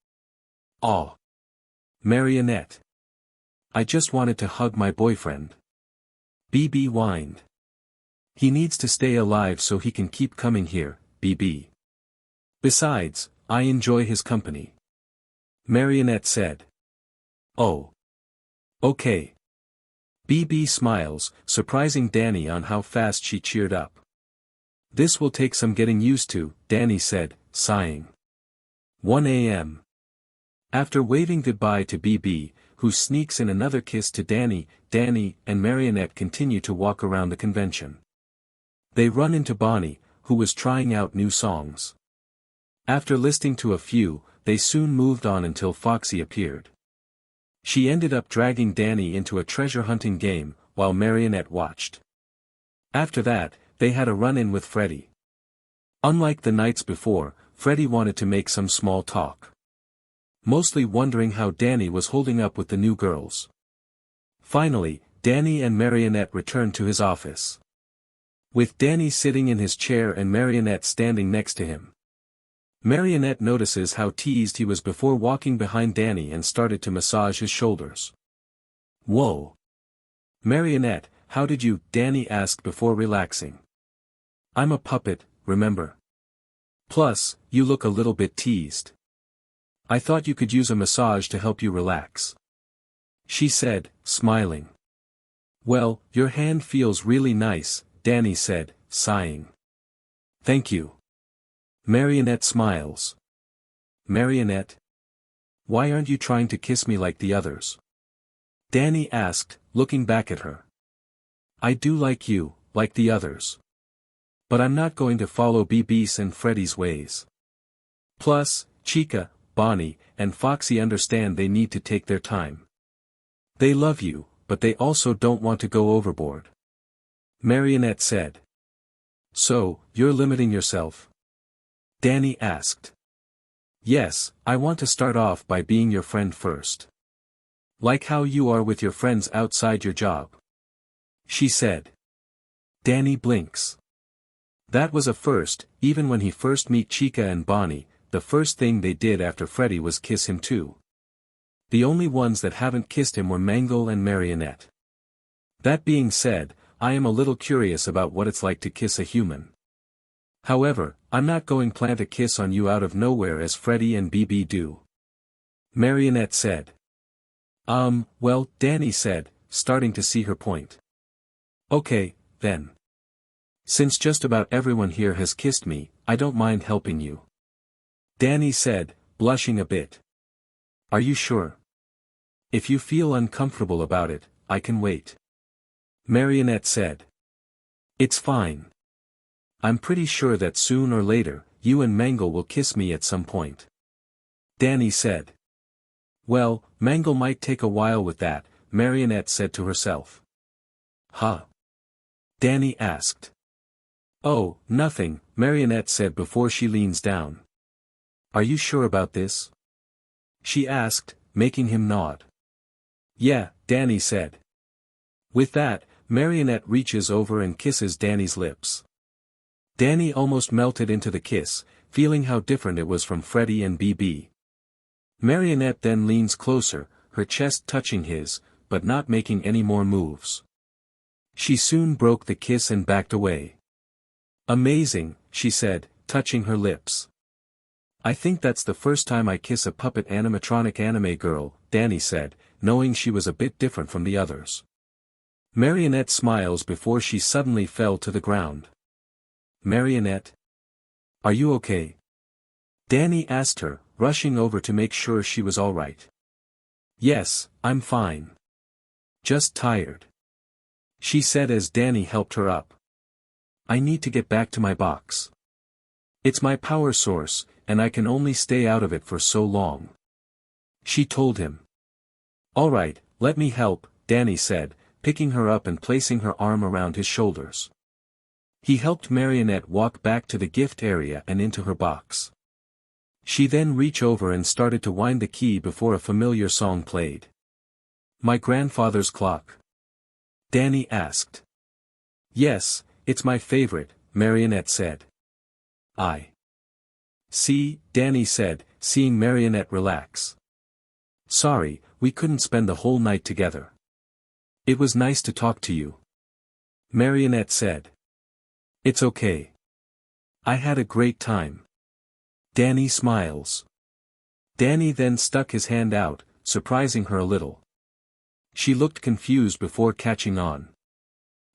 Aw. Marionette. I just wanted to hug my boyfriend. BB whined. He needs to stay alive so he can keep coming here, BB. Besides, I enjoy his company. Marionette said. Oh. Okay. BB smiles, surprising Danny on how fast she cheered up. This will take some getting used to, Danny said, sighing. 1 a.m. After waving goodbye to BB, who sneaks in another kiss to Danny, Danny and Marionette continue to walk around the convention. They run into Bonnie, who was trying out new songs. After listening to a few, they soon moved on until Foxy appeared. She ended up dragging Danny into a treasure hunting game, while Marionette watched. After that, they had a run-in with Freddy. Unlike the nights before, Freddy wanted to make some small talk. Mostly wondering how Danny was holding up with the new girls. Finally, Danny and Marionette returned to his office. With Danny sitting in his chair and Marionette standing next to him. Marionette notices how teased he was before walking behind Danny and started to massage his shoulders. "Whoa! Marionette, how did you?" Danny asked before relaxing. "I'm a puppet, remember? Plus, you look a little bit teased. I thought you could use a massage to help you relax," she said, smiling. "Well, your hand feels really nice," Danny said, sighing. "Thank you." Marionette smiles. "Marionette? Why aren't you trying to kiss me like the others?" Danny asked, looking back at her. "I do like you, like the others. But I'm not going to follow BB's and Freddy's ways. Plus, Chica, Bonnie, and Foxy understand they need to take their time. They love you, but they also don't want to go overboard," Marionette said. "So, you're limiting yourself?" Danny asked. "Yes, I want to start off by being your friend first. Like how you are with your friends outside your job," she said. Danny blinks. That was a first. Even when he first met Chica and Bonnie, the first thing they did after Freddy was kiss him too. The only ones that haven't kissed him were Mangle and Marionette. That being said, I am a little curious about what it's like to kiss a human. However, I'm not going to plant a kiss on you out of nowhere as Freddy and BB do," Marionette said. Well," Danny said, starting to see her point. "Okay, then. Since just about everyone here has kissed me, I don't mind helping you," Danny said, blushing a bit. "Are you sure? If you feel uncomfortable about it, I can wait," Marionette said. "It's fine. I'm pretty sure that soon or later, you and Mangle will kiss me at some point," Danny said. "Well, Mangle might take a while with that," Marionette said to herself. "Huh?" Danny asked. "Oh, nothing," Marionette said before she leans down. "Are you sure about this?" she asked, making him nod. "Yeah," Danny said. With that, Marionette reaches over and kisses Danny's lips. Danny almost melted into the kiss, feeling how different it was from Freddy and BB. Marionette then leans closer, her chest touching his, but not making any more moves. She soon broke the kiss and backed away. "Amazing," she said, touching her lips. "I think that's the first time I kiss a puppet animatronic anime girl," Danny said, knowing she was a bit different from the others. Marionette smiles before she suddenly fell to the ground. "Marionette? Are you okay?" Danny asked her, rushing over to make sure she was all right. "Yes, I'm fine. Just tired," she said as Danny helped her up. "I need to get back to my box. It's my power source, and I can only stay out of it for so long," she told him. "All right, let me help," Danny said, picking her up and placing her arm around his shoulders. He helped Marionette walk back to the gift area and into her box. She then reached over and started to wind the key before a familiar song played. "My grandfather's clock?" Danny asked. "Yes, it's my favorite," Marionette said. "I see," Danny said, seeing Marionette relax. "Sorry, we couldn't spend the whole night together. It was nice to talk to you," Marionette said. "It's okay. I had a great time." Danny smiles. Danny then stuck his hand out, surprising her a little. She looked confused before catching on.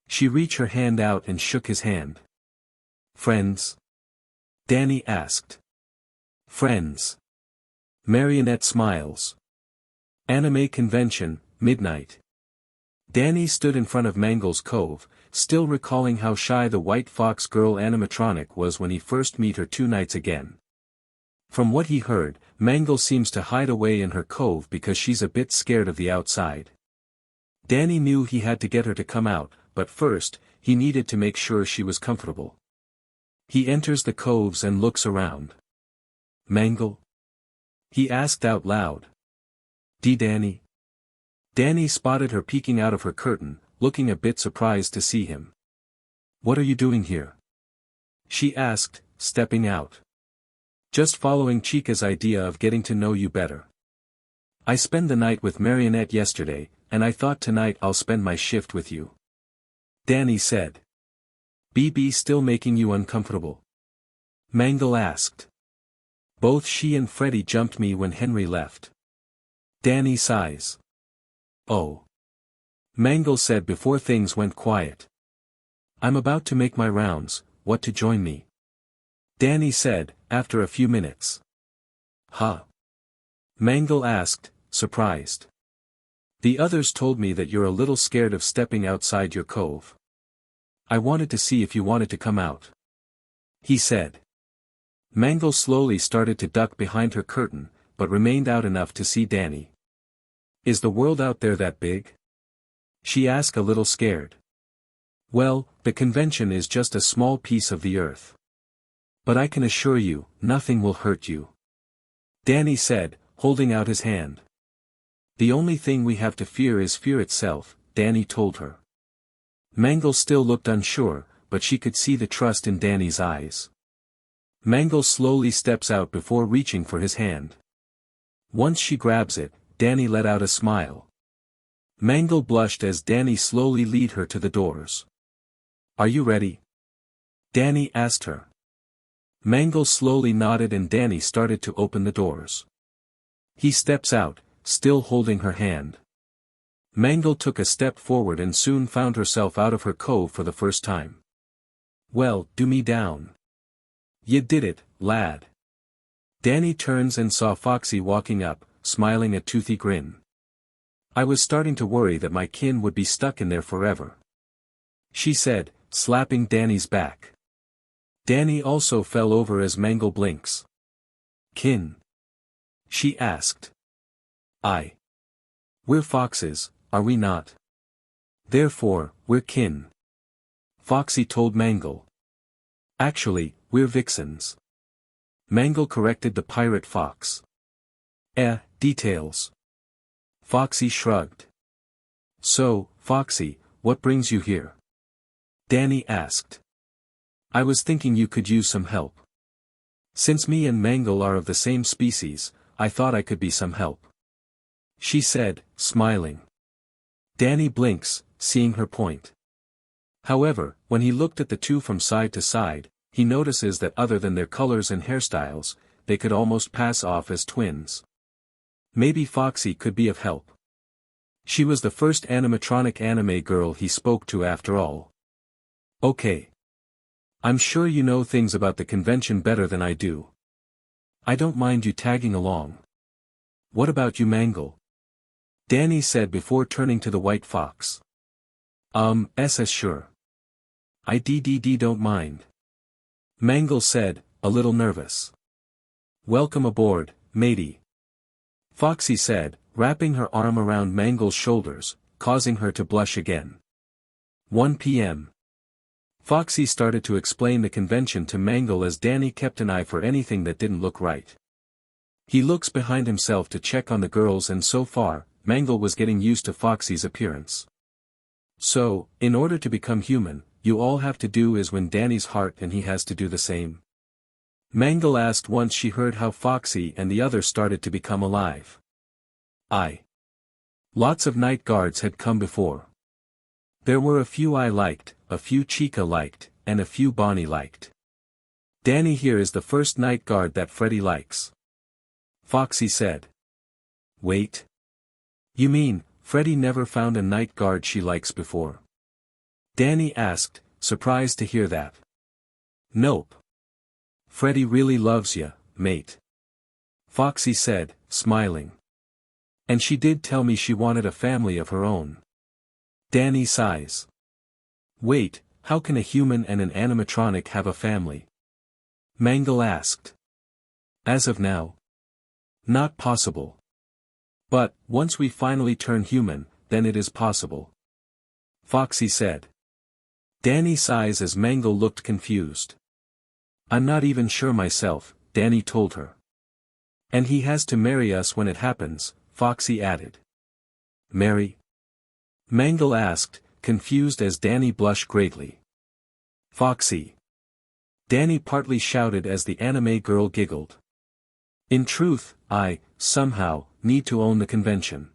She reached her hand out and shook his hand. "Friends?" Danny asked. "Friends." Marionette smiles. Anime convention, midnight. Danny stood in front of Mangle's Cove, still recalling how shy the white fox girl animatronic was when he first met her 2 nights again. From what he heard, Mangle seems to hide away in her cove because she's a bit scared of the outside. Danny knew he had to get her to come out, but first, he needed to make sure she was comfortable. He enters the coves and looks around. Mangle? He asked out loud. Danny? Danny spotted her peeking out of her curtain, looking a bit surprised to see him. What are you doing here? She asked, stepping out. Just following Chica's idea of getting to know you better. I spent the night with Marionette yesterday, and I thought tonight I'll spend my shift with you. Danny said. BB still making you uncomfortable? Mangle asked. Both she and Freddy jumped me when Henry left. Danny sighs. Oh. Mangle said before things went quiet. I'm about to make my rounds, what to join me? Danny said, after a few minutes. Huh? Mangle asked, surprised. The others told me that you're a little scared of stepping outside your cove. I wanted to see if you wanted to come out. He said. Mangle slowly started to duck behind her curtain, but remained out enough to see Danny. Is the world out there that big? She asked a little scared. Well, the convention is just a small piece of the earth. But I can assure you, nothing will hurt you. Danny said, holding out his hand. The only thing we have to fear is fear itself, Danny told her. Mangle still looked unsure, but she could see the trust in Danny's eyes. Mangle slowly steps out before reaching for his hand. Once she grabs it, Danny let out a smile. Mangle blushed as Danny slowly led her to the doors. Are you ready? Danny asked her. Mangle slowly nodded and Danny started to open the doors. He steps out, still holding her hand. Mangle took a step forward and soon found herself out of her cove for the first time. Well, do me down. You did it, lad. Danny turns and saw Foxy walking up, smiling a toothy grin. I was starting to worry that my kin would be stuck in there forever. She said, slapping Danny's back. Danny also fell over as Mangle blinks. Kin? She asked. We're foxes, are we not? Therefore, we're kin. Foxy told Mangle. Actually, we're vixens. Mangle corrected the pirate fox. Details. Foxy shrugged. So, Foxy, what brings you here? Danny asked. I was thinking you could use some help. Since me and Mangle are of the same species, I thought I could be some help. She said, smiling. Danny blinks, seeing her point. However, when he looked at the two from side to side, he notices that other than their colors and hairstyles, they could almost pass off as twins. Maybe Foxy could be of help. She was the first animatronic anime girl he spoke to after all. Okay. I'm sure you know things about the convention better than I do. I don't mind you tagging along. What about you, Mangle? Danny said before turning to the white fox. Sure. I don't mind. Mangle said, a little nervous. Welcome aboard, matey. Foxy said, wrapping her arm around Mangle's shoulders, causing her to blush again. 1 p.m. Foxy started to explain the convention to Mangle as Danny kept an eye for anything that didn't look right. He looks behind himself to check on the girls and so far, Mangle was getting used to Foxy's appearance. So, in order to become human, you all have to do is win Danny's heart and he has to do the same. Mangle asked once she heard how Foxy and the others started to become alive. Lots of night guards had come before. There were a few I liked, a few Chica liked, and a few Bonnie liked. Danny here is the first night guard that Freddy likes. Foxy said. Wait. You mean, Freddy never found a night guard she likes before? Danny asked, surprised to hear that. Nope. Freddy really loves ya, mate. Foxy said, smiling. And she did tell me she wanted a family of her own. Danny sighs. Wait, how can a human and an animatronic have a family? Mangle asked. As of now? Not possible. But, once we finally turn human, then it is possible. Foxy said. Danny sighs as Mangle looked confused. I'm not even sure myself, Danny told her. And he has to marry us when it happens, Foxy added. Marry? Mangle asked, confused as Danny blushed greatly. Foxy. Danny partly shouted as the anime girl giggled. In truth, I, somehow, need to own the convention.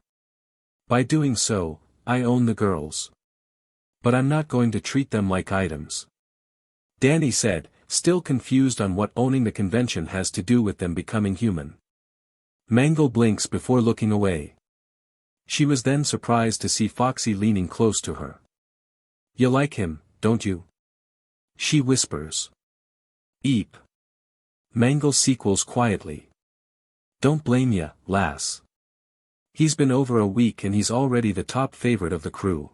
By doing so, I own the girls. But I'm not going to treat them like items. Danny said, still confused on what owning the convention has to do with them becoming human. Mangle blinks before looking away. She was then surprised to see Foxy leaning close to her. You like him, don't you? She whispers. Eep. Mangle sequels quietly. Don't blame ya, lass. He's been over a week and he's already the top favorite of the crew.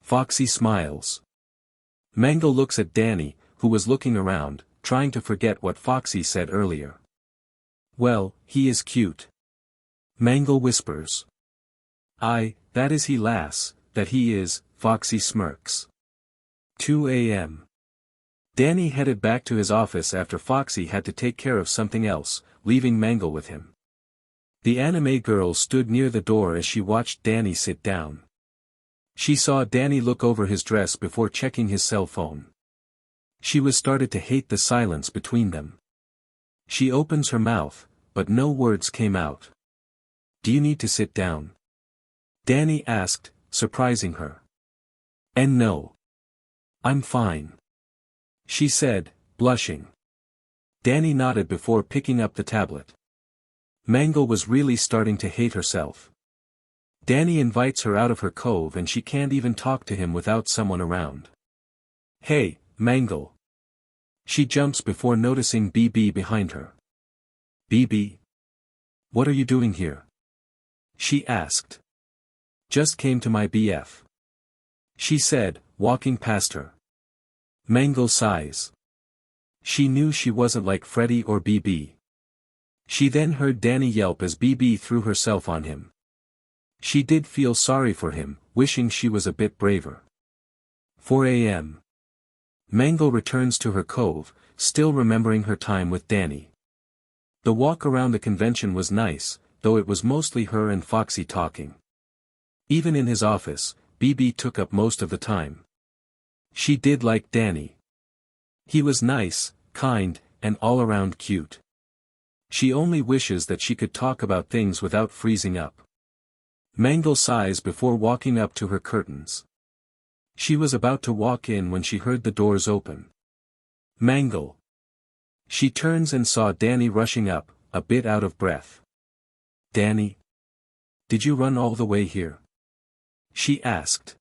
Foxy smiles. Mangle looks at Danny, who was looking around, trying to forget what Foxy said earlier. Well, he is cute. Mangle whispers. That is he lass, that he is, Foxy smirks. 2 a.m. Danny headed back to his office after Foxy had to take care of something else, leaving Mangle with him. The anime girl stood near the door as she watched Danny sit down. She saw Danny look over his dress before checking his cell phone. She was started to hate the silence between them. She opens her mouth, but no words came out. Do you need to sit down? Danny asked, surprising her. And no. I'm fine. She said, blushing. Danny nodded before picking up the tablet. Mangle was really starting to hate herself. Danny invites her out of her cove and she can't even talk to him without someone around. Hey, Mangle. She jumps before noticing BB behind her. BB? What are you doing here? She asked. Just came to my BF. She said, walking past her. Mangle sighs. She knew she wasn't like Freddy or BB. She then heard Danny yelp as BB threw herself on him. She did feel sorry for him, wishing she was a bit braver. 4 a.m. Mangle returns to her cove, still remembering her time with Danny. The walk around the convention was nice, though it was mostly her and Foxy talking. Even in his office, BB took up most of the time. She did like Danny. He was nice, kind, and all around cute. She only wishes that she could talk about things without freezing up. Mangle sighs before walking up to her curtains. She was about to walk in when she heard the doors open. Mangle. She turns and saw Danny rushing up, a bit out of breath. Danny? Did you run all the way here? She asked.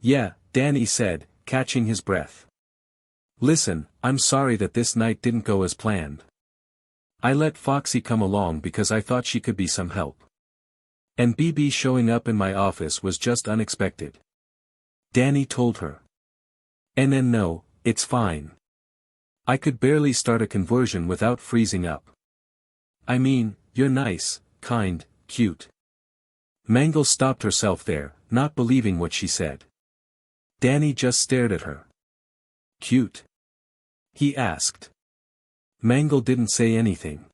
Yeah, Danny said, catching his breath. Listen, I'm sorry that this night didn't go as planned. I let Foxy come along because I thought she could be some help. And BB showing up in my office was just unexpected. Danny told her. And then no, it's fine. I could barely start a conversion without freezing up. I mean, you're nice, kind, cute. Mangle stopped herself there, not believing what she said. Danny just stared at her. Cute? He asked. Mangle didn't say anything.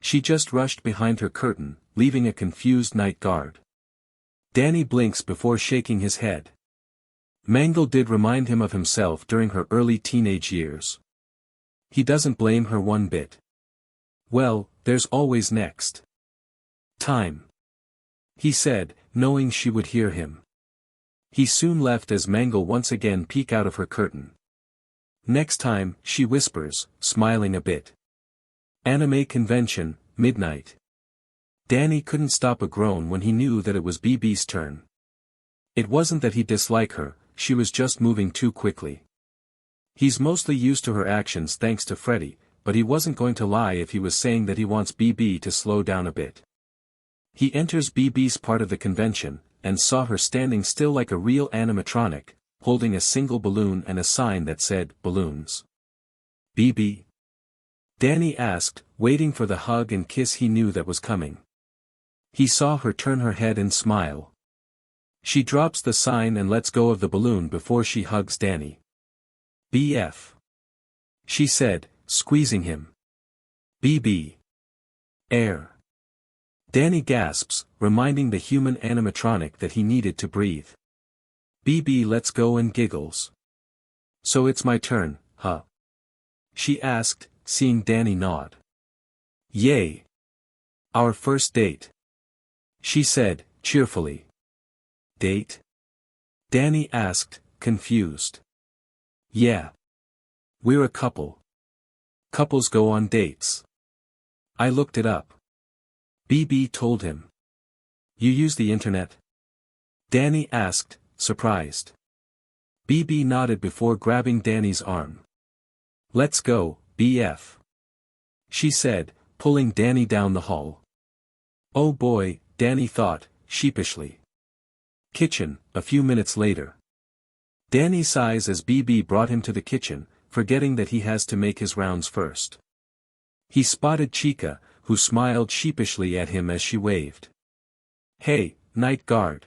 She just rushed behind her curtain, leaving a confused night guard. Danny blinks before shaking his head. Mangle did remind him of himself during her early teenage years. He doesn't blame her one bit. Well, there's always next time, he said, knowing she would hear him. He soon left as Mangle once again peeked out of her curtain. Next time, she whispers, smiling a bit. Anime convention, midnight. Danny couldn't stop a groan when he knew that it was BB's turn. It wasn't that he disliked her, she was just moving too quickly. He's mostly used to her actions thanks to Freddy, but he wasn't going to lie if he was saying that he wants BB to slow down a bit. He enters BB's part of the convention, and saw her standing still like a real animatronic, holding a single balloon and a sign that said, balloons. BB. Danny asked, waiting for the hug and kiss he knew that was coming. He saw her turn her head and smile. She drops the sign and lets go of the balloon before she hugs Danny. BF. She said, squeezing him. BB. Air. Danny gasps, reminding the human animatronic that he needed to breathe. BB lets go and giggles. So it's my turn, huh? She asked, seeing Danny nod. Yay. Our first date. She said, cheerfully. Date? Danny asked, confused. Yeah. We're a couple. Couples go on dates. I looked it up. BB told him. You use the internet? Danny asked, surprised. BB nodded before grabbing Danny's arm. Let's go, BF. She said, pulling Danny down the hall. Oh boy, Danny thought, sheepishly. Kitchen, a few minutes later. Danny sighs as BB brought him to the kitchen, forgetting that he has to make his rounds first. He spotted Chica, who smiled sheepishly at him as she waved. Hey, night guard.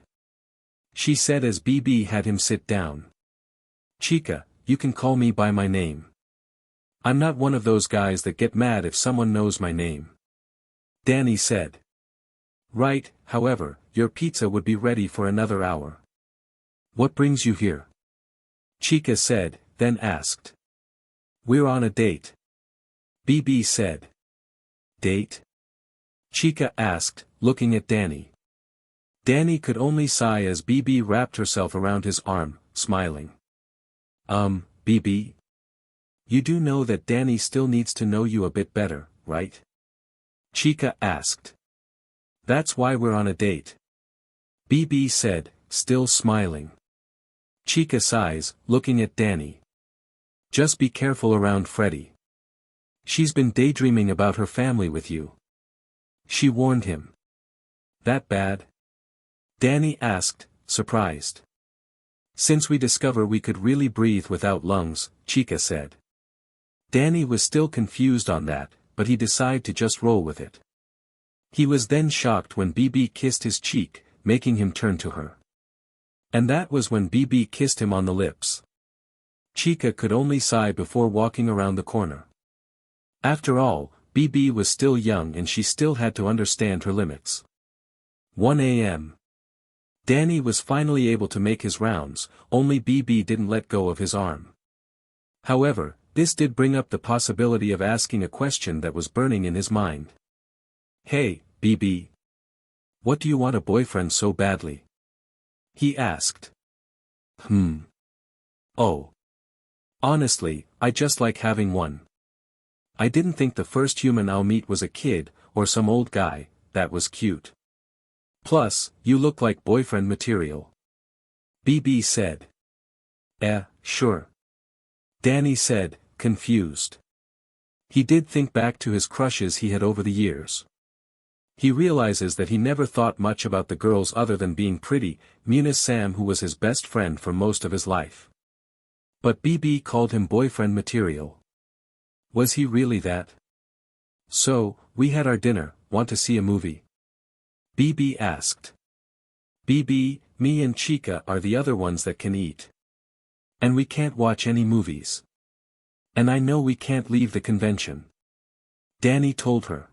She said as BB had him sit down. Chica, you can call me by my name. I'm not one of those guys that get mad if someone knows my name. Danny said. Right, however, your pizza would be ready for another hour. What brings you here? Chica said, then asked. We're on a date. BB said. Date? Chica asked, looking at Danny. Danny could only sigh as BB wrapped herself around his arm, smiling. BB? You do know that Danny still needs to know you a bit better, right? Chica asked. That's why we're on a date. BB said, still smiling. Chica sighs, looking at Danny. Just be careful around Freddy. She's been daydreaming about her family with you. She warned him. That bad? Danny asked, surprised. Since we discover we could really breathe without lungs, Chica said. Danny was still confused on that, but he decided to just roll with it. He was then shocked when BB kissed his cheek, making him turn to her. And that was when BB kissed him on the lips. Chica could only sigh before walking around the corner. After all, BB was still young and she still had to understand her limits. 1 a.m. Danny was finally able to make his rounds, only BB didn't let go of his arm. However, this did bring up the possibility of asking a question that was burning in his mind. Hey, BB. What do you want a boyfriend so badly? He asked. Oh. Honestly, I just like having one. I didn't think the first human I'll meet was a kid, or some old guy, that was cute. Plus, you look like boyfriend material. BB said. Sure. Danny said, confused. He did think back to his crushes he had over the years. He realizes that he never thought much about the girls other than being pretty, Munis Sam who was his best friend for most of his life. But BB called him boyfriend material. Was he really that? So, we had our dinner, want to see a movie? BB asked. BB, me and Chica are the other ones that can eat. And we can't watch any movies. And I know we can't leave the convention. Danny told her.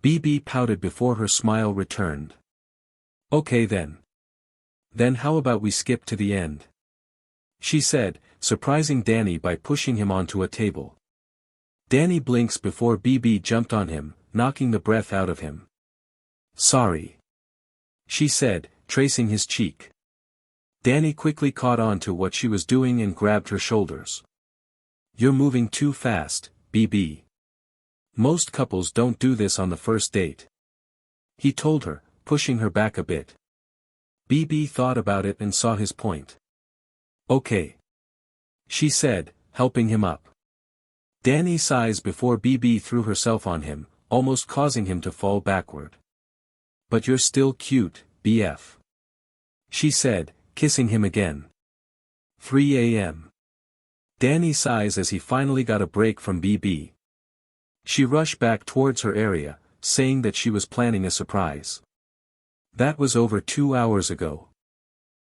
BB pouted before her smile returned. Okay then. Then how about we skip to the end? She said, surprising Danny by pushing him onto a table. Danny blinks before BB jumped on him, knocking the breath out of him. Sorry. She said, tracing his cheek. Danny quickly caught on to what she was doing and grabbed her shoulders. You're moving too fast, BB. Most couples don't do this on the first date. He told her, pushing her back a bit. BB thought about it and saw his point. Okay. She said, helping him up. Danny sighs before BB threw herself on him, almost causing him to fall backward. But you're still cute, BF. She said, kissing him again. 3 a.m. Danny sighs as he finally got a break from BB. She rushed back towards her area, saying that she was planning a surprise. That was over 2 hours ago.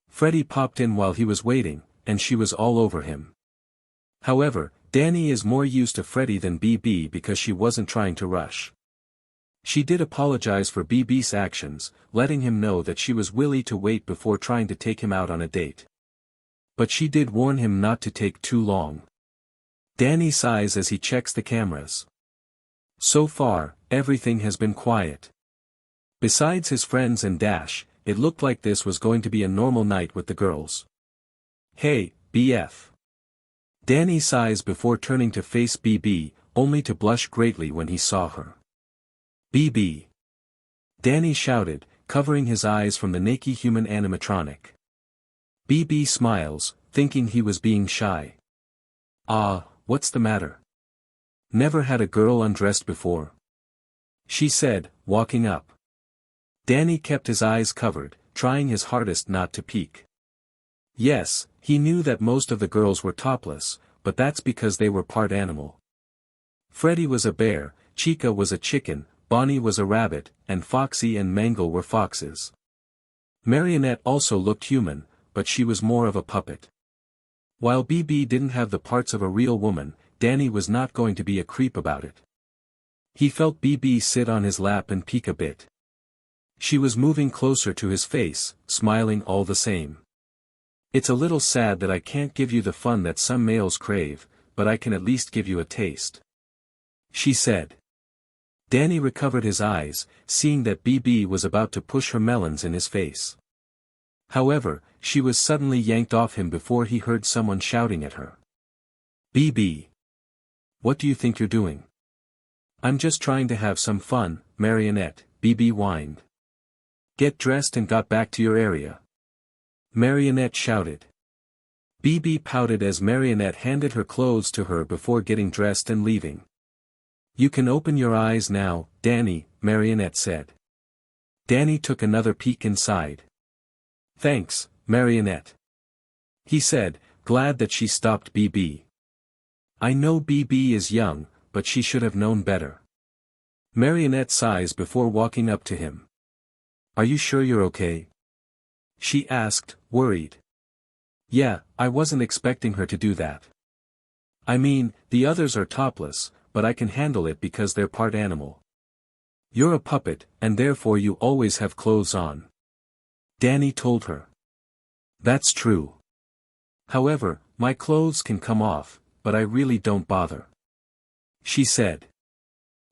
Freddy popped in while he was waiting, and she was all over him. However, Danny is more used to Freddy than BB because she wasn't trying to rush. She did apologize for BB's actions, letting him know that she was willing to wait before trying to take him out on a date. But she did warn him not to take too long. Danny sighs as he checks the cameras. So far, everything has been quiet. Besides his friends and Dash, it looked like this was going to be a normal night with the girls. Hey, BF. Danny sighs before turning to face BB, only to blush greatly when he saw her. BB. Danny shouted, covering his eyes from the naked human animatronic. BB smiles, thinking he was being shy. What's the matter? Never had a girl undressed before? She said, walking up. Danny kept his eyes covered, trying his hardest not to peek. Yes, he knew that most of the girls were topless, but that's because they were part animal. Freddy was a bear, Chica was a chicken, Bonnie was a rabbit, and Foxy and Mangle were foxes. Marionette also looked human, but she was more of a puppet. While BB didn't have the parts of a real woman, Danny was not going to be a creep about it. He felt BB sit on his lap and peek a bit. She was moving closer to his face, smiling all the same. It's a little sad that I can't give you the fun that some males crave, but I can at least give you a taste. She said. Danny recovered his eyes, seeing that BB was about to push her melons in his face. However, she was suddenly yanked off him before he heard someone shouting at her. BB. What do you think you're doing? I'm just trying to have some fun, Marionette, BB whined. Get dressed and got back to your area. Marionette shouted. BB pouted as Marionette handed her clothes to her before getting dressed and leaving. You can open your eyes now, Danny, Marionette said. Danny took another peek inside. Thanks, Marionette. He said, glad that she stopped BB. I know BB is young, but she should have known better. Marionette sighs before walking up to him. Are you sure you're okay? She asked, worried. Yeah, I wasn't expecting her to do that. I mean, the others are topless, but I can handle it because they're part animal. You're a puppet, and therefore you always have clothes on. Danny told her. That's true. However, my clothes can come off, but I really don't bother. She said.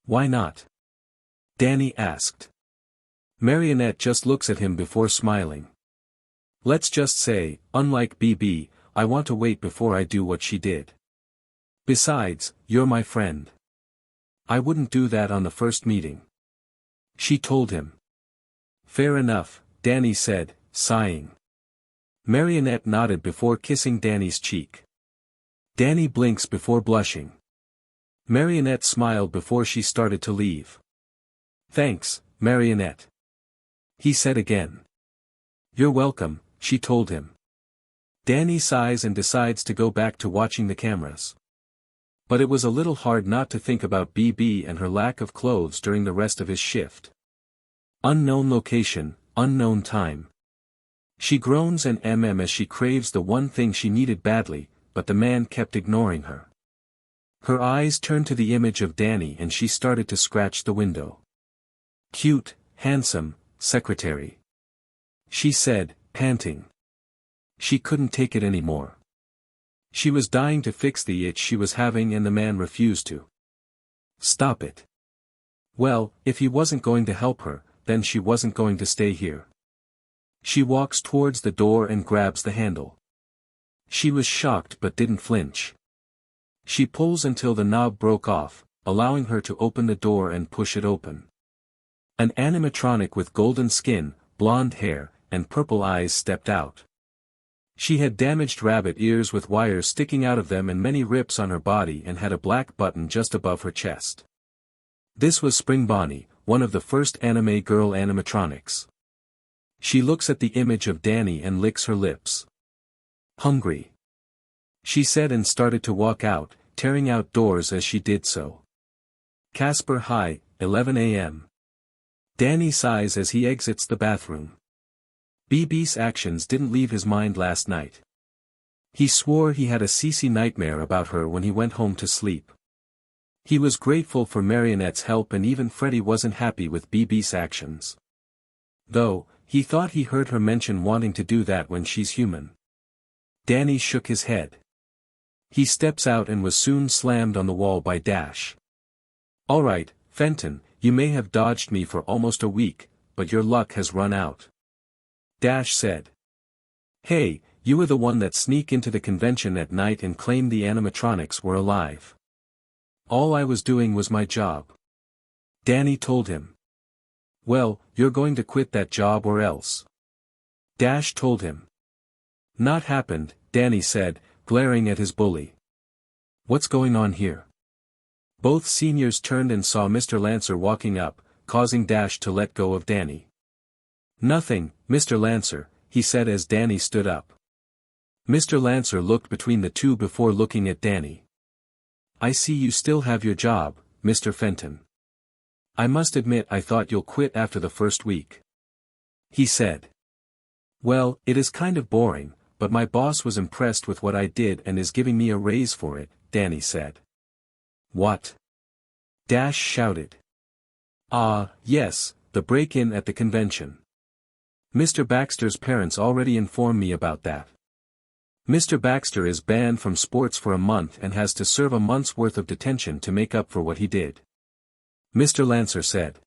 Why not? Danny asked. Marionette just looks at him before smiling. Let's just say, unlike BB, I want to wait before I do what she did. Besides, you're my friend. I wouldn't do that on the first meeting. She told him. Fair enough, Danny said, sighing. Marionette nodded before kissing Danny's cheek. Danny blinks before blushing. Marionette smiled before she started to leave. Thanks, Marionette. He said again. You're welcome, she told him. Danny sighs and decides to go back to watching the cameras. But it was a little hard not to think about BB and her lack of clothes during the rest of his shift. Unknown location, unknown time. She groans and as she craves the one thing she needed badly, but the man kept ignoring her. Her eyes turned to the image of Danny and she started to scratch the window. Cute, handsome, secretary. She said, panting. She couldn't take it anymore. She was dying to fix the itch she was having and the man refused to. Stop it. Well, if he wasn't going to help her, then she wasn't going to stay here. She walks towards the door and grabs the handle. She was shocked but didn't flinch. She pulls until the knob broke off, allowing her to open the door and push it open. An animatronic with golden skin, blonde hair, and purple eyes stepped out. She had damaged rabbit ears with wires sticking out of them and many rips on her body and had a black button just above her chest. This was Spring Bonnie, one of the first anime girl animatronics. She looks at the image of Danny and licks her lips. Hungry. She said and started to walk out, tearing out doors as she did so. Casper High, 11 a.m. Danny sighs as he exits the bathroom. BB's actions didn't leave his mind last night. He swore he had a CC nightmare about her when he went home to sleep. He was grateful for Marionette's help, and even Freddy wasn't happy with BB's actions. Though, he thought he heard her mention wanting to do that when she's human. Danny shook his head. He steps out and was soon slammed on the wall by Dash. "Alright, Fenton, you may have dodged me for almost a week, but your luck has run out," Dash said. "Hey, you were the one that sneaked into the convention at night and claimed the animatronics were alive." "All I was doing was my job," Danny told him. "Well, you're going to quit that job or else," Dash told him. "Not happened," Danny said, glaring at his bully. "What's going on here?" Both seniors turned and saw Mr. Lancer walking up, causing Dash to let go of Danny. "Nothing, Mr. Lancer," he said as Danny stood up. Mr. Lancer looked between the two before looking at Danny. "I see you still have your job, Mr. Fenton. I must admit I thought you'll quit after the first week," he said. "Well, it is kind of boring, but my boss was impressed with what I did and is giving me a raise for it," Danny said. "What?" Dash shouted. "Ah, yes, the break-in at the convention. Mr. Baxter's parents already informed me about that. Mr. Baxter is banned from sports for a month and has to serve a month's worth of detention to make up for what he did," Mr. Lancer said.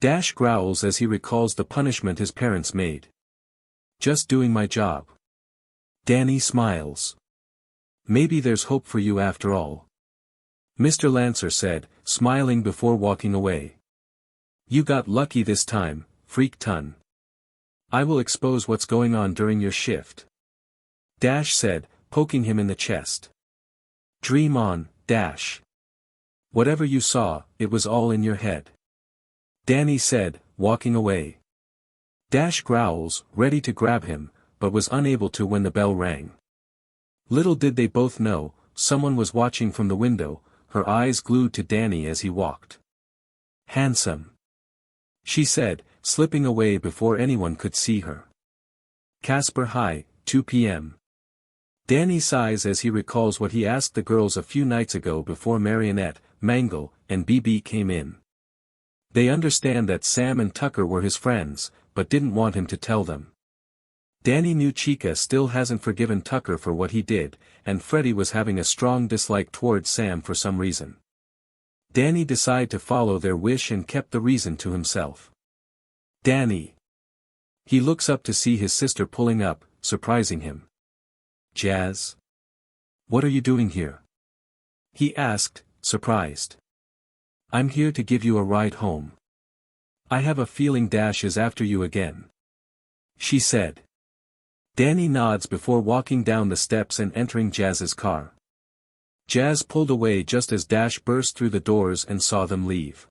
Dash growls as he recalls the punishment his parents made. "Just doing my job." Danny smiles. "Maybe there's hope for you after all," Mr. Lancer said, smiling before walking away. "You got lucky this time, freak ton. I will expose what's going on during your shift," Dash said, poking him in the chest. "Dream on, Dash. Whatever you saw, it was all in your head," Danny said, walking away. Dash growls, ready to grab him, but was unable to when the bell rang. Little did they both know, someone was watching from the window, her eyes glued to Danny as he walked. "Handsome," she said, slipping away before anyone could see her. Casper High, 2 p.m. Danny sighs as he recalls what he asked the girls a few nights ago before Marionette, Mangle, and BB came in. They understand that Sam and Tucker were his friends, but didn't want him to tell them. Danny knew Chica still hasn't forgiven Tucker for what he did, and Freddy was having a strong dislike towards Sam for some reason. Danny decided to follow their wish and kept the reason to himself. "Danny." He looks up to see his sister pulling up, surprising him. "Jazz? What are you doing here?" he asked, surprised. "I'm here to give you a ride home. I have a feeling Dash is after you again," she said. Danny nods before walking down the steps and entering Jazz's car. Jazz pulled away just as Dash burst through the doors and saw them leave.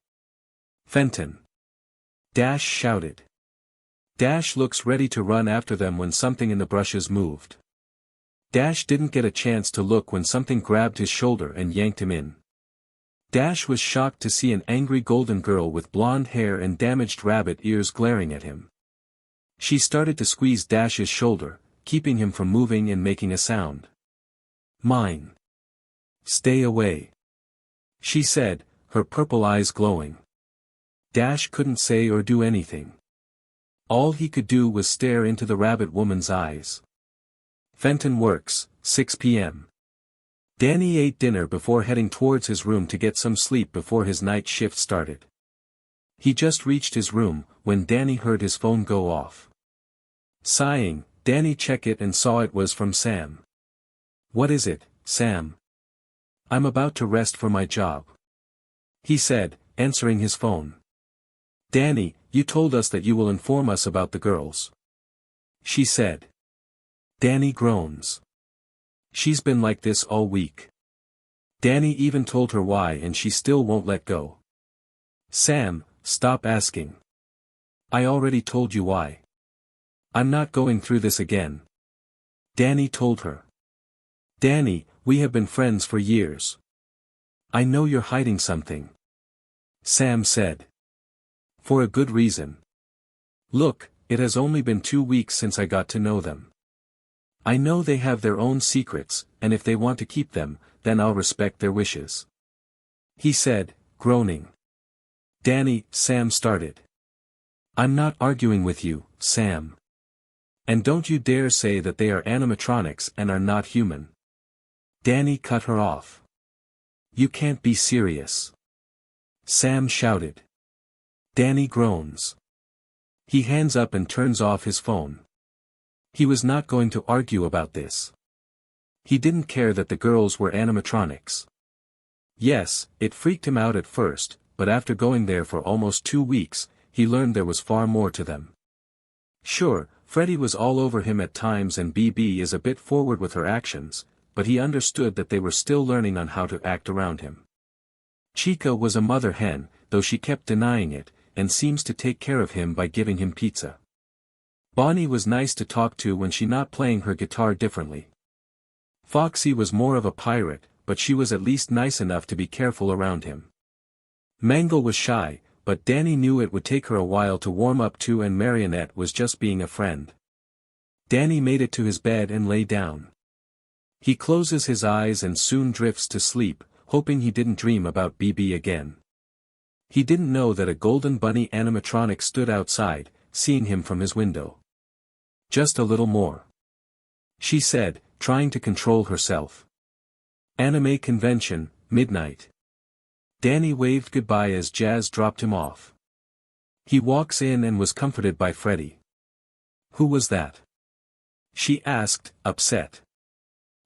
"Fenton!" Dash shouted. Dash looks ready to run after them when something in the bushes moved. Dash didn't get a chance to look when something grabbed his shoulder and yanked him in. Dash was shocked to see an angry golden girl with blonde hair and damaged rabbit ears glaring at him. She started to squeeze Dash's shoulder, keeping him from moving and making a sound. "Mine. Stay away," she said, her purple eyes glowing. Dash couldn't say or do anything. All he could do was stare into the rabbit woman's eyes. Fenton works, 6 p.m. Danny ate dinner before heading towards his room to get some sleep before his night shift started. He just reached his room, when Danny heard his phone go off. Sighing, Danny checked it and saw it was from Sam. "What is it, Sam?" "I'm about to rest for my job," he said, answering his phone. "Danny, you told us that you will inform us about the girls," she said. Danny groans. "She's been like this all week. Danny even told her why and she still won't let go." "Sam, stop asking. I already told you why. I'm not going through this again," Danny told her. "Danny, we have been friends for years. I know you're hiding something." Sam said. For a good reason. Look, it has only been 2 weeks since I got to know them. I know they have their own secrets, and if they want to keep them, then I'll respect their wishes. He said, groaning. Danny, Sam started. I'm not arguing with you, Sam. And don't you dare say that they are animatronics and are not human. Danny cut her off. You can't be serious. Sam shouted. Danny groans. He hands up and turns off his phone. He was not going to argue about this. He didn't care that the girls were animatronics. Yes, it freaked him out at first, but after going there for almost 2 weeks, he learned there was far more to them. Sure, Freddy was all over him at times and BB is a bit forward with her actions, but he understood that they were still learning on how to act around him. Chica was a mother hen, though she kept denying it, and seems to take care of him by giving him pizza. Bonnie was nice to talk to when she not playing her guitar differently. Foxy was more of a pirate, but she was at least nice enough to be careful around him. Mangle was shy, but Danny knew it would take her a while to warm up to, and Marionette was just being a friend. Danny made it to his bed and lay down. He closes his eyes and soon drifts to sleep, hoping he didn't dream about BB again. He didn't know that a golden bunny animatronic stood outside, seeing him from his window. Just a little more, she said, trying to control herself. Anime convention, midnight. Danny waved goodbye as Jazz dropped him off. He walks in and was comforted by Freddy. Who was that? She asked, upset.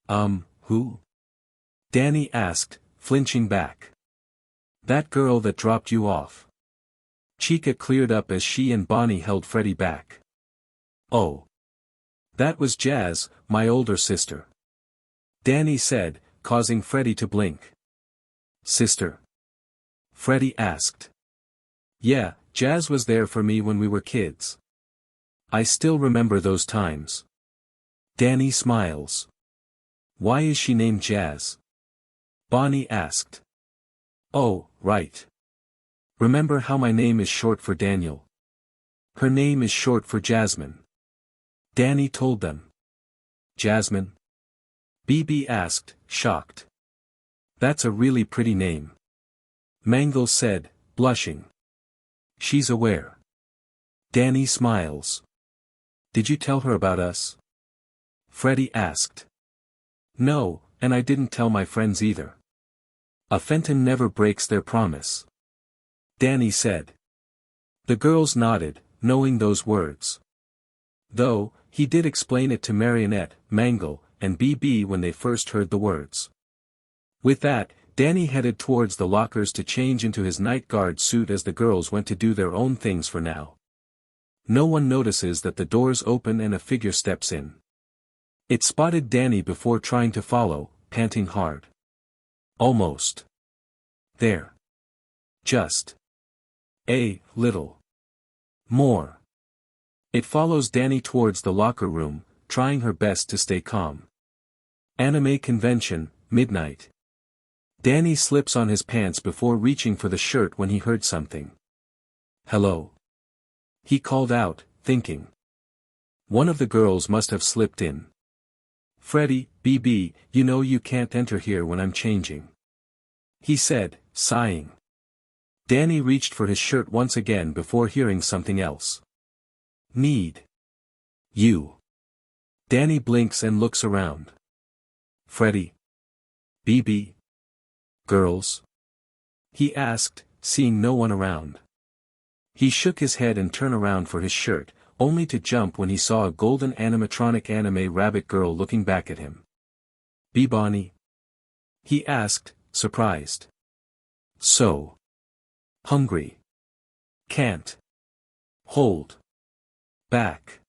Who? Danny asked, flinching back. That girl that dropped you off. Chica cleared up as she and Bonnie held Freddy back. Oh. That was Jazz, my older sister. Danny said, causing Freddy to blink. Sister? Freddy asked. Yeah, Jazz was there for me when we were kids. I still remember those times. Danny smiles. Why is she named Jazz? Bonnie asked. Oh, right. Remember how my name is short for Daniel? Her name is short for Jasmine. Danny told them. Jasmine? BB asked, shocked. That's a really pretty name. Mangle said, blushing. She's aware. Danny smiles. Did you tell her about us? Freddy asked. No, and I didn't tell my friends either. A phantom never breaks their promise. Danny said. The girls nodded, knowing those words. Though, he did explain it to Marionette, Mangle, and BB when they first heard the words. With that, Danny headed towards the lockers to change into his night guard suit as the girls went to do their own things for now. No one notices that the doors open and a figure steps in. It spotted Danny before trying to follow, panting hard. Almost. There. Just. A little. More. It follows Danny towards the locker room, trying her best to stay calm. Anime convention, midnight. Danny slips on his pants before reaching for the shirt when he heard something. Hello. He called out, thinking. One of the girls must have slipped in. Freddy, BB, you know you can't enter here when I'm changing. He said, sighing. Danny reached for his shirt once again before hearing something else. Need. You. Danny blinks and looks around. Freddy. BB. Girls? He asked, seeing no one around. He shook his head and turned around for his shirt, only to jump when he saw a golden animatronic anime rabbit girl looking back at him. Be Bonnie? He asked, surprised. So. Hungry. Can't. Hold. Back.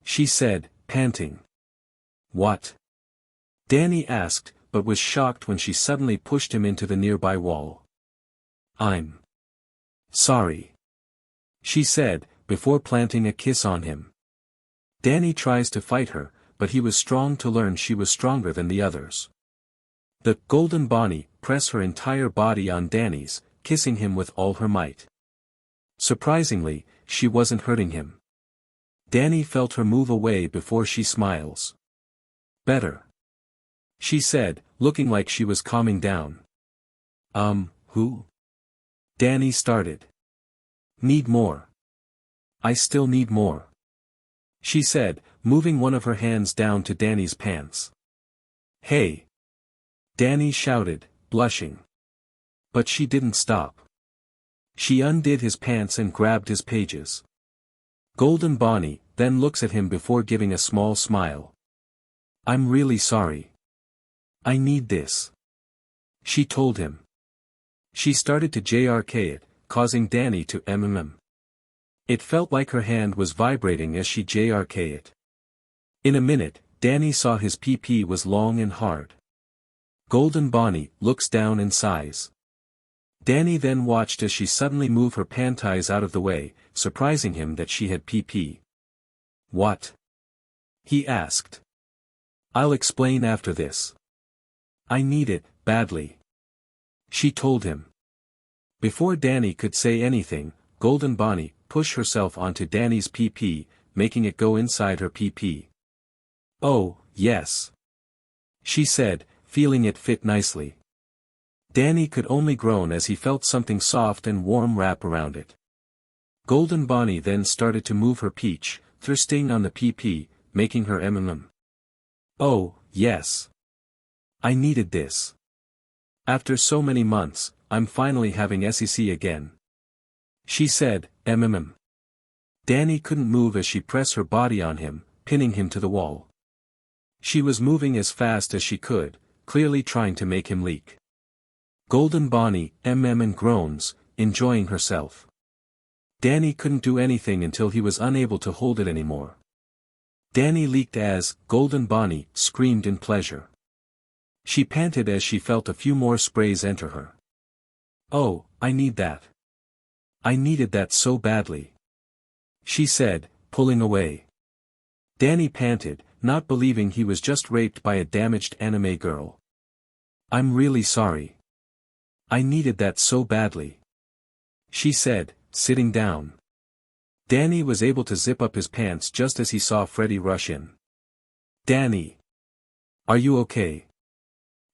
She said, panting. What? Danny asked, but was shocked when she suddenly pushed him into the nearby wall. I'm sorry. She said, before planting a kiss on him. Danny tries to fight her, but he was strong to learn she was stronger than the others. The golden Bonnie pressed her entire body on Danny's, kissing him with all her might. Surprisingly, she wasn't hurting him. Danny felt her move away before she smiles. Better, she said, looking like she was calming down. Who? Danny started. Need more. I still need more, she said, moving one of her hands down to Danny's pants. Hey! Danny shouted, blushing. But she didn't stop. She undid his pants and grabbed his pages. Golden Bonnie then looks at him before giving a small smile. I'm really sorry. I need this, she told him. She started to JRK it, causing Danny to It felt like her hand was vibrating as she JRK it. In a minute, Danny saw his PP was long and hard. Golden Bonnie looks down and sighs. Danny then watched as she suddenly moved her panties out of the way, surprising him that she had PP. What? He asked. I'll explain after this. I need it, badly, she told him. Before Danny could say anything, Golden Bonnie pushed herself onto Danny's PP, making it go inside her PP. Oh, yes, she said, feeling it fit nicely. Danny could only groan as he felt something soft and warm wrap around it. Golden Bonnie then started to move her peach, thrusting on the PP, making her Oh, yes. I needed this. After so many months, I'm finally having SEC again, she said, Danny couldn't move as she pressed her body on him, pinning him to the wall. She was moving as fast as she could, clearly trying to make him leak. Golden Bonnie, and groans, enjoying herself. Danny couldn't do anything until he was unable to hold it anymore. Danny leaked as Golden Bonnie screamed in pleasure. She panted as she felt a few more sprays enter her. Oh, I need that. I needed that so badly, she said, pulling away. Danny panted, not believing he was just raped by a damaged anime girl. I'm really sorry. I needed that so badly, she said, sitting down. Danny was able to zip up his pants just as he saw Freddy rush in. Danny! Are you okay?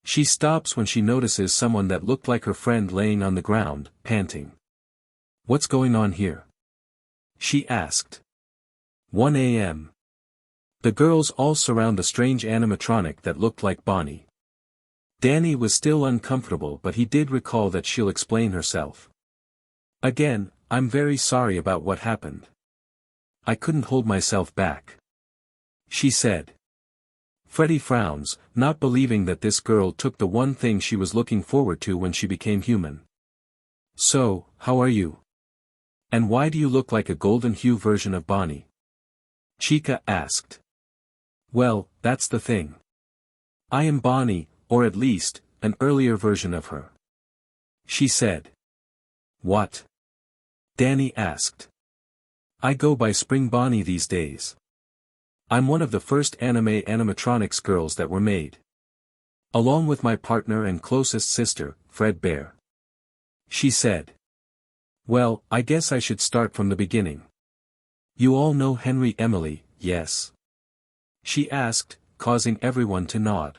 She stops when she notices someone that looked like her friend laying on the ground, panting. What's going on here? She asked. 1 a.m. The girls all surround the strange animatronic that looked like Bonnie. Danny was still uncomfortable, but he did recall that she'll explain herself. Again, I'm very sorry about what happened. I couldn't hold myself back, she said. Freddy frowns, not believing that this girl took the one thing she was looking forward to when she became human. So, how are you? And why do you look like a golden hue version of Bonnie? Chica asked. Well, that's the thing. I am Bonnie, or at least, an earlier version of her, she said. What? Danny asked. I go by Spring Bonnie these days. I'm one of the first anime animatronics girls that were made. Along with my partner and closest sister, Fred Bear, she said. Well, I guess I should start from the beginning. You all know Henry Emily, yes? She asked, causing everyone to nod.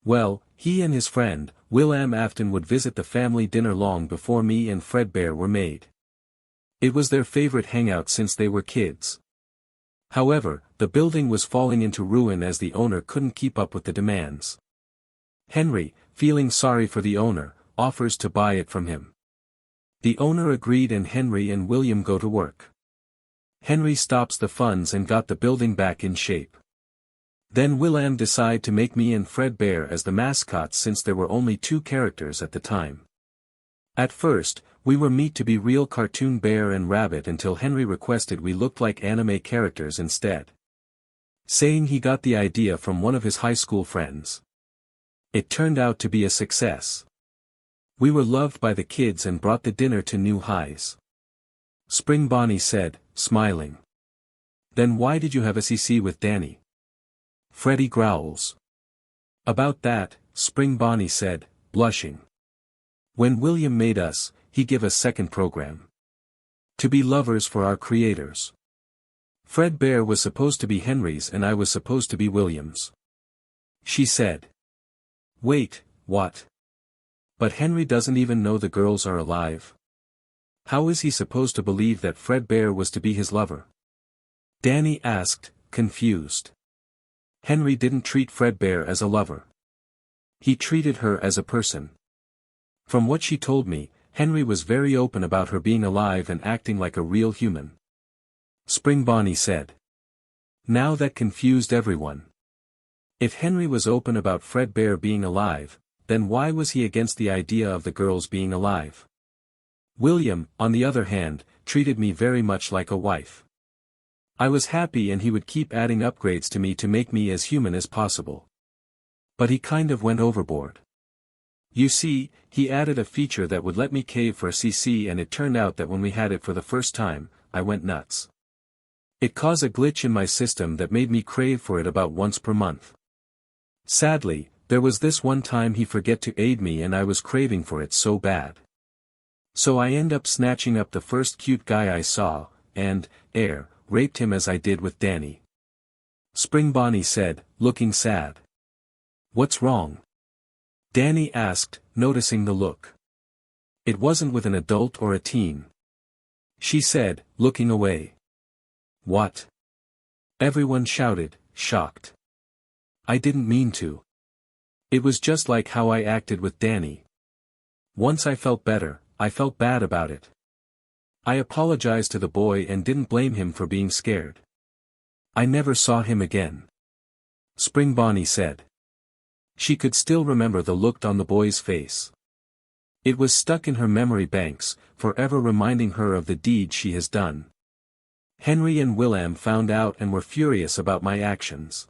Well, he and his friend, Will.am Afton would visit the family dinner long before me and Fred Bear were made. It was their favorite hangout since they were kids. However, the building was falling into ruin as the owner couldn't keep up with the demands. Henry, feeling sorry for the owner, offers to buy it from him. The owner agreed and Henry and William go to work. Henry stops the funds and got the building back in shape. Then Will.am decide to make me and Fred Bear as the mascots since there were only 2 characters at the time. At first, we were meant to be real cartoon bear and rabbit until Henry requested we look like anime characters instead, saying he got the idea from one of his high school friends. It turned out to be a success. We were loved by the kids and brought the dinner to new highs. Spring Bonnie said, smiling. Then why did you have a CC with Danny? Freddy growls. About that, Spring Bonnie said, blushing. When William made us, he gave us second program. To be lovers for our creators. Fred Bear was supposed to be Henry's and I was supposed to be William's. She said. Wait, what? But Henry doesn't even know the girls are alive. How is he supposed to believe that Fred Bear was to be his lover? Danny asked, confused. Henry didn't treat Fred Bear as a lover. He treated her as a person. From what she told me, Henry was very open about her being alive and acting like a real human. Spring Bonnie said. Now that confused everyone. If Henry was open about Fred Bear being alive, then why was he against the idea of the girls being alive? William, on the other hand, treated me very much like a wife. I was happy and he would keep adding upgrades to me to make me as human as possible. But he kind of went overboard. You see, he added a feature that would let me cave for a CC and it turned out that when we had it for the first time, I went nuts. It caused a glitch in my system that made me crave for it about once per month. Sadly, there was this one time he forget to aid me and I was craving for it so bad. So I end up snatching up the first cute guy I saw, and, raped him as I did with Danny. Spring Bonnie said, looking sad. What's wrong? Danny asked, noticing the look. It wasn't with an adult or a teen. She said, looking away. What? Everyone shouted, shocked. I didn't mean to. It was just like how I acted with Danny. Once I felt better, I felt bad about it. I apologized to the boy and didn't blame him for being scared. I never saw him again. Spring Bonnie said. She could still remember the look on the boy's face. It was stuck in her memory banks, forever reminding her of the deed she has done. Henry and William found out and were furious about my actions.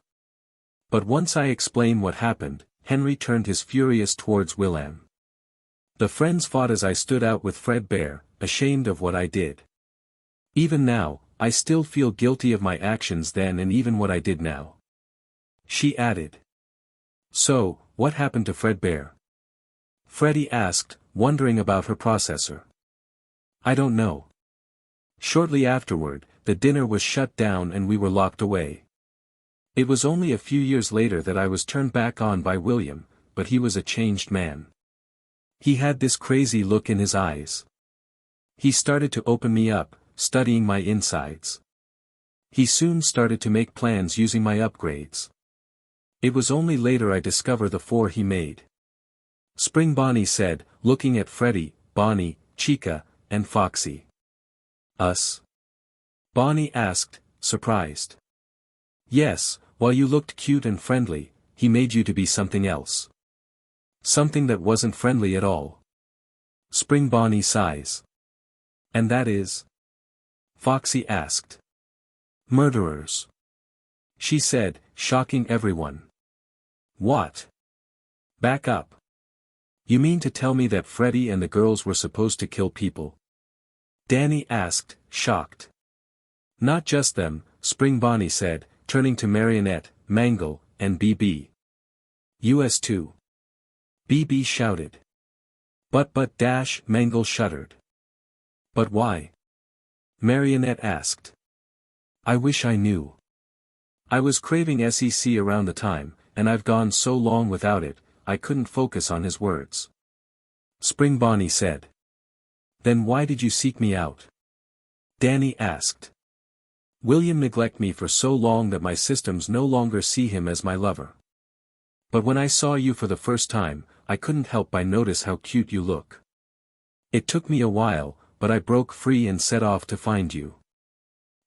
But once I explained what happened, Henry turned his furious towards William. The friends fought as I stood out with Fred Bear, ashamed of what I did. Even now, I still feel guilty of my actions then and even what I did now. She added. So, what happened to Fred Bear? Freddy asked, wondering about her processor. I don't know. Shortly afterward, the dinner was shut down and we were locked away. It was only a few years later that I was turned back on by William, but he was a changed man. He had this crazy look in his eyes. He started to open me up, studying my insides. He soon started to make plans using my upgrades. It was only later I discovered the 4 he made. Spring Bonnie said, looking at Freddy, Bonnie, Chica, and Foxy. Us? Bonnie asked, surprised. Yes, while you looked cute and friendly, he made you to be something else. Something that wasn't friendly at all. Spring Bonnie sighs. And that is? Foxy asked. Murderers. She said, shocking everyone. What? Back up. You mean to tell me that Freddy and the girls were supposed to kill people? Danny asked, shocked. Not just them, Spring Bonnie said, turning to Marionette, Mangle, and BB. US 2. BB shouted. But Mangle shuddered. But why? Marionette asked. I wish I knew. I was craving SEC around the time, and I've gone so long without it, I couldn't focus on his words. Spring Bonnie said. Then why did you seek me out? Danny asked. William neglected me for so long that my systems no longer see him as my lover. But when I saw you for the first time, I couldn't help but notice how cute you look. It took me a while, but I broke free and set off to find you.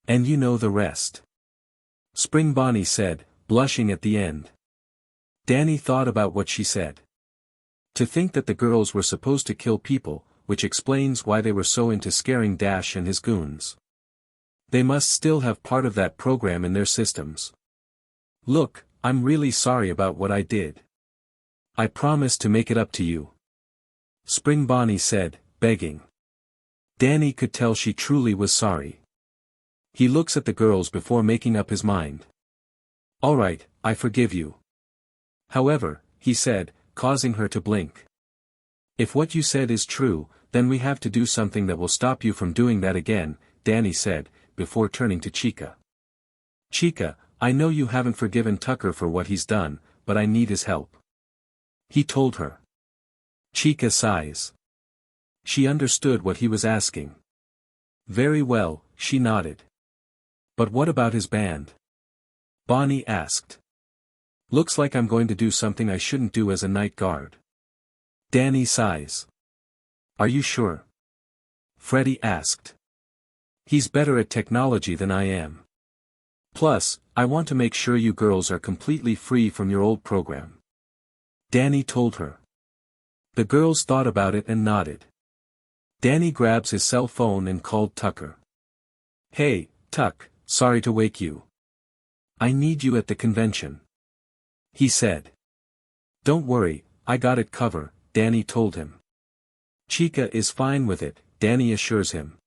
And you know the rest. Spring Bonnie said, blushing at the end. Danny thought about what she said. To think that the girls were supposed to kill people, which explains why they were so into scaring Dash and his goons. They must still have part of that program in their systems. Look, I'm really sorry about what I did. I promise to make it up to you. Spring Bonnie said, begging. Danny could tell she truly was sorry. He looks at the girls before making up his mind. All right, I forgive you. However, he said, causing her to blink. If what you said is true, then we have to do something that will stop you from doing that again, Danny said, before turning to Chica. Chica, I know you haven't forgiven Tucker for what he's done, but I need his help. He told her. Chica sighs. She understood what he was asking. Very well, she nodded. But what about his band? Bonnie asked. Looks like I'm going to do something I shouldn't do as a night guard. Danny sighs. Are you sure? Freddy asked. He's better at technology than I am. Plus, I want to make sure you girls are completely free from your old program. Danny told her. The girls thought about it and nodded. Danny grabs his cell phone and called Tucker. Hey, Tuck, sorry to wake you. I need you at the convention. He said. Don't worry, I got it covered, Danny told him. Chica is fine with it, Danny assures him.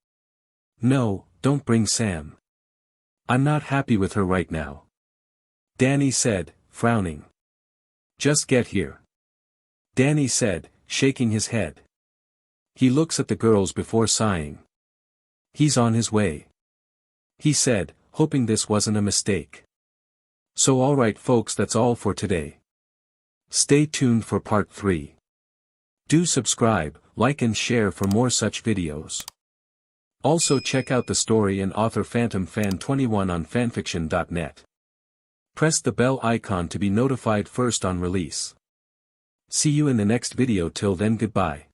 No, don't bring Sam. I'm not happy with her right now. Danny said, frowning. Just get here. Danny said, shaking his head. He looks at the girls before sighing. He's on his way. He said, hoping this wasn't a mistake. So alright folks, that's all for today. Stay tuned for part 3. Do subscribe, like and share for more such videos. Also check out the story and author Phantom Fan 21 on fanfiction.net. Press the bell icon to be notified first on release. See you in the next video. Till then, goodbye.